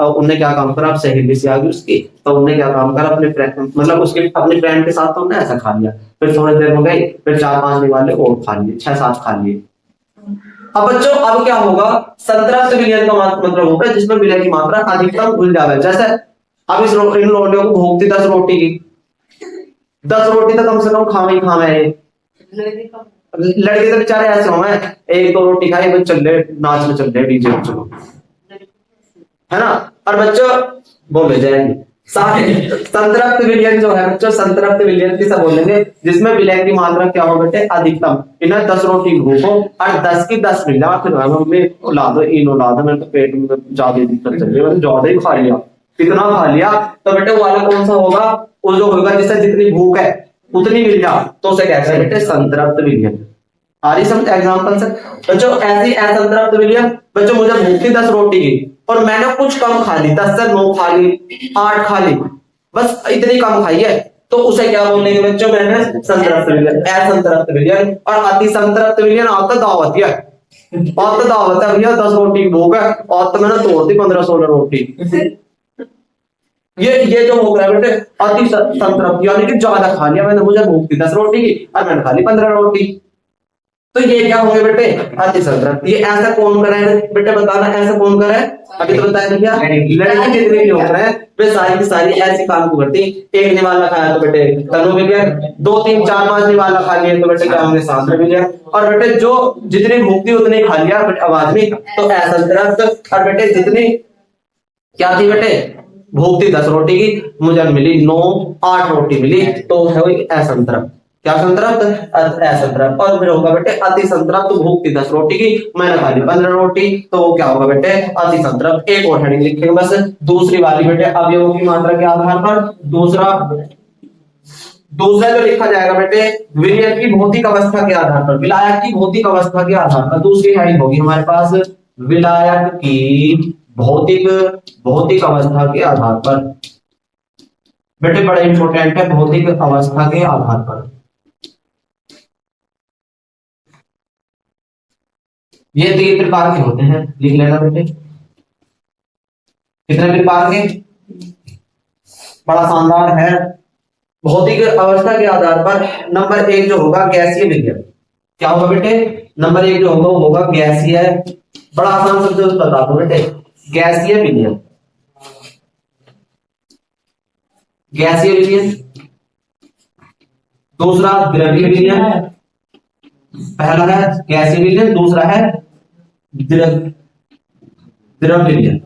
उनने क्या काम करा, अब सहेली से आ गई उसकी, तो उनने क्या काम करा, अपने फ्रेंड मतलब उसके अपने फ्रेंड के साथ तो उन्होंने ऐसा खा लिया, फिर थोड़ी देर हो गई, फिर 4-5 निवाले और खा लिए, 6-7 खा लिए। अब बच्चों अब क्या होगा, संतृप्त विलयन का मतलब होगा जिसमें विलय की मात्रा अधिकतम घुल जाए। जैसे अब इस इन रोटियों को भूख थी 10 रोटी की, 10 रोटी तो कम से कम खावे ही खावे है, लड़के तो बेचारे ऐसे हो, एक दो रोटी खाई बस चल रहे नाच में, चल रहे डीजे में, चलो है ना। और बच्चों बोले जाएंगे संतृप्त विलयन जो है बच्चों, संतृप्त विलयन की सब बोलेंगे जिसमें विलय की मात्रा क्या हो बेटे, अधिकतम। इन्हें 10 रोटी भूखो और 10 की 10 मिला, फिर मम्मी ला दो, इन ला दो, मेरे तो पेट में ज्यादा दिक्कत चल रही है, मैंने ज्यादा ही खा लिया, कितना खा लिया, तो बेटे वाला कौन सा होगा, वो जो होगा जिससे जितनी भूख है उतनी मिल जा, तो उसे कहते हैं बेटे संतृप्त विलयन। आ रही समझ एग्जांपल से बच्चों, ऐसी असंतृप्त विलयन, बच्चों मुझे भूख थी 10 रोटी की और मैंने कुछ कम खा ली, 10 से 9 खा ली, 8 खा ली, बस इतनी कम खाई है, तो उसे क्या बोलेंगे बच्चों, मैंने संतृप्त विलयन, असंतृप्त विलयन। और अति संतृप्त विलयन आता दावत है, और तो दावत है भैया 10 रोटी की भूख है और तो मैंने तोड़ दी 15-16 रोटी, ये जो हो रहा है बेटे अति संतृप्त, यानी कि ज्यादा खा लिया मैंने, मुझे भूख थी 10 रोटी की और मैंने खा ली 15 रोटी, तो ये क्या होंगे बेटे, अति संतृप्त। ये ऐसा कौन कर रहा है बेटे, बताना ऐसा कौन कर रहा है, अभी तो बताया भैया, लड़की जितने भी हो रहे हैं वे सारी की सारी ऐसी काम को करती, एक निवाला खाया तो बेटे तनु विलयन, 2, 3, 4, 5 निवाला खा लिए तो बेटे क्या होंगे, सांद्र विलयन। और बेटे जो जितनी भूख थी उतनी खा लिया आवाज में, तो असंतृप्त। और बेटे जितनी क्या थी बेटे, भूख थी 10 रोटी की, मुझे मिली 9, 8 रोटी मिली, तो है वही असंतृप्त। क्या संतृप्त, असंतृप्त। और फिर होगा बेटे अति संतृप्त, भूख थी 10 रोटी की, मैंने खा ली 15 रोटी, तो वो क्या होगा बेटे, अति संतृप्त। एक और हेडिंग लिखेंगे बस, दूसरी वाली बेटे अवयवों की मात्रा के आधार पर, दूसरा जो लिखा जाएगा बेटे, विलयन की भौतिक अवस्था के आधार पर, विलायक की भौतिक अवस्था के आधार पर, दूसरी हेडिंग होगी हमारे पास, विलायक की भौतिक अवस्था के आधार पर। बेटे बड़ा इंपॉर्टेंट है, भौतिक अवस्था के आधार पर। ये 3 प्रकार के होते हैं, लिख लेना बेटे। कितने प्रकार के? बड़ा शानदार है। भौतिक अवस्था के आधार पर नंबर 1 जो होगा गैसीय विलयन। क्या होगा बेटे? नंबर 1 जो होगा वो होगा गैसीय। बड़ा आसान शब्द बता दो बेटे, गैसीय विलयन। गैसीय विलयन। दूसरा द्रव्य विलयन। पहला है गैसीय विलयन, दूसरा है द्रव विलयन,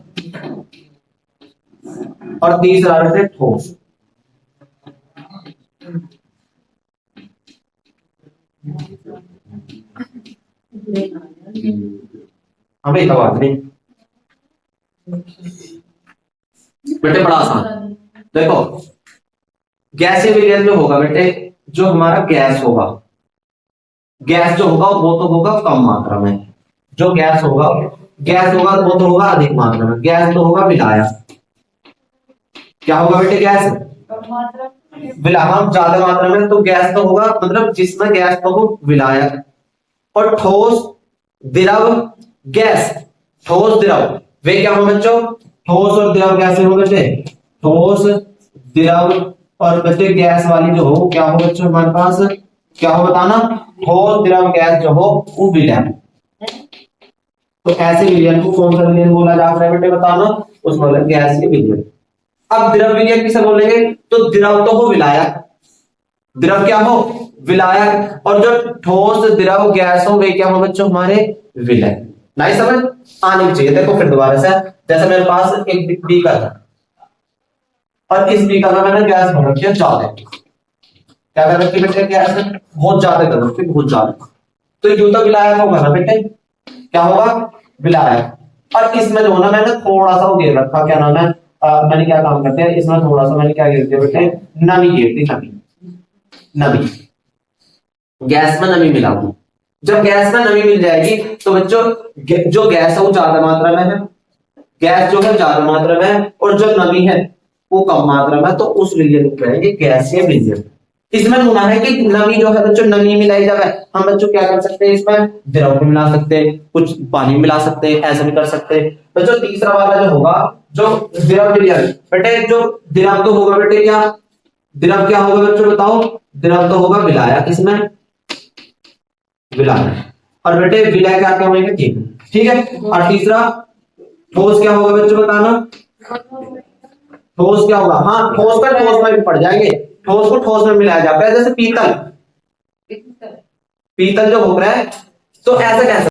और तीसरा है ठोस। हमें बात नहीं बेटे, बड़ा आसान। देखो गैसीय विलयन जो होगा बेटे, जो हमारा गैस होगा, गैस जो होगा वो तो होगा कम मात्रा में, जो गैस होगा वो तो होगा अधिक मात्रा में। गैस तो होगा विलायक। क्या होगा बेटे? गैस विलायक ज्यादा मात्रा में, तो गैस तो होगा मतलब जिसमें गैस तो हो विलायक। और ठोस द्रव गैस, ठोस द्रव वे क्या हो बच्चों? ठोस और द्रव कैसे हो बेटे? ठोस द्रव और बच्चे गैस वाली जो हो क्या हो बच्चों हमारे पास? क्या हो बताना? ठोस द्रव गैस जो हो वो विलयन। तो ऐसे विलयन को कौन सा विलयन बोला जाता है बेटे बताना? उसमें बोला गैसीय विलयन। अब द्रव विलयन किसे बोलेंगे? तो द्रव तो हो विलायक, द्रव क्या हो? विलायक, और जो ठोस द्रव गैस हो वे क्या हो बच्चों हमारे? विलयन। नहीं समझ आनी चाहिए। देखो फिर दोबारा से, जैसे मेरे पास एक बीकर था और इस बीकर में मैंने गैस भर रखी है ज्यादा। क्या कर रखी बेटे? गैस बहुत ज्यादा कर रखी, बहुत ज्यादा। तो यूं तो विलायक होगा ना बेटे, क्या होगा? विलायक। और इसमें जो ना मैंने थोड़ा सा गिर रखा, क्या नाम है, मैंने क्या काम करते हैं इसमें थोड़ा सा मैंने क्या गिर दिया बेटे? नमी गिर दी, नमी। नमी, गैस में नमी मिला दी। जब गैस में नमी मिल जाएगी तो बच्चों जो गैस है वो ज्यादा मात्रा में है, गैस जो है ज्यादा मात्रा में है, और जो नमी है वो कम मात्रा में, तो उस विलयन को कहेंगे गैसीय विलयन। इसमें होना है कि नमी जो है बच्चों, नमी मिलाई जाए, हम बच्चों क्या कर सकते हैं इसमें? द्रव भी मिला सकते हैं, कुछ पानी मिला सकते हैं, ऐसा भी कर सकते हैं बच्चों। तीसरा वाला जो होगा जो द्रव विलयन बेटे, जो द्रव तो होगा बेटे क्या? द्रव क्या होगा बच्चों बताओ? द्रव तो होगा विलायक, इसमें विलायक, और बेटे विलय क्या होंगे? ठीक है। और तीसरा ठोस क्या होगा बच्चों बताना? ठोस क्या होगा? हाँ, ठोस का ठोस में भी पड़ जाएंगे, ठोस को ठोस में मिलाया जाता है। जैसे पीतल, पीतल जो हो रहा है तो ऐसा कैसे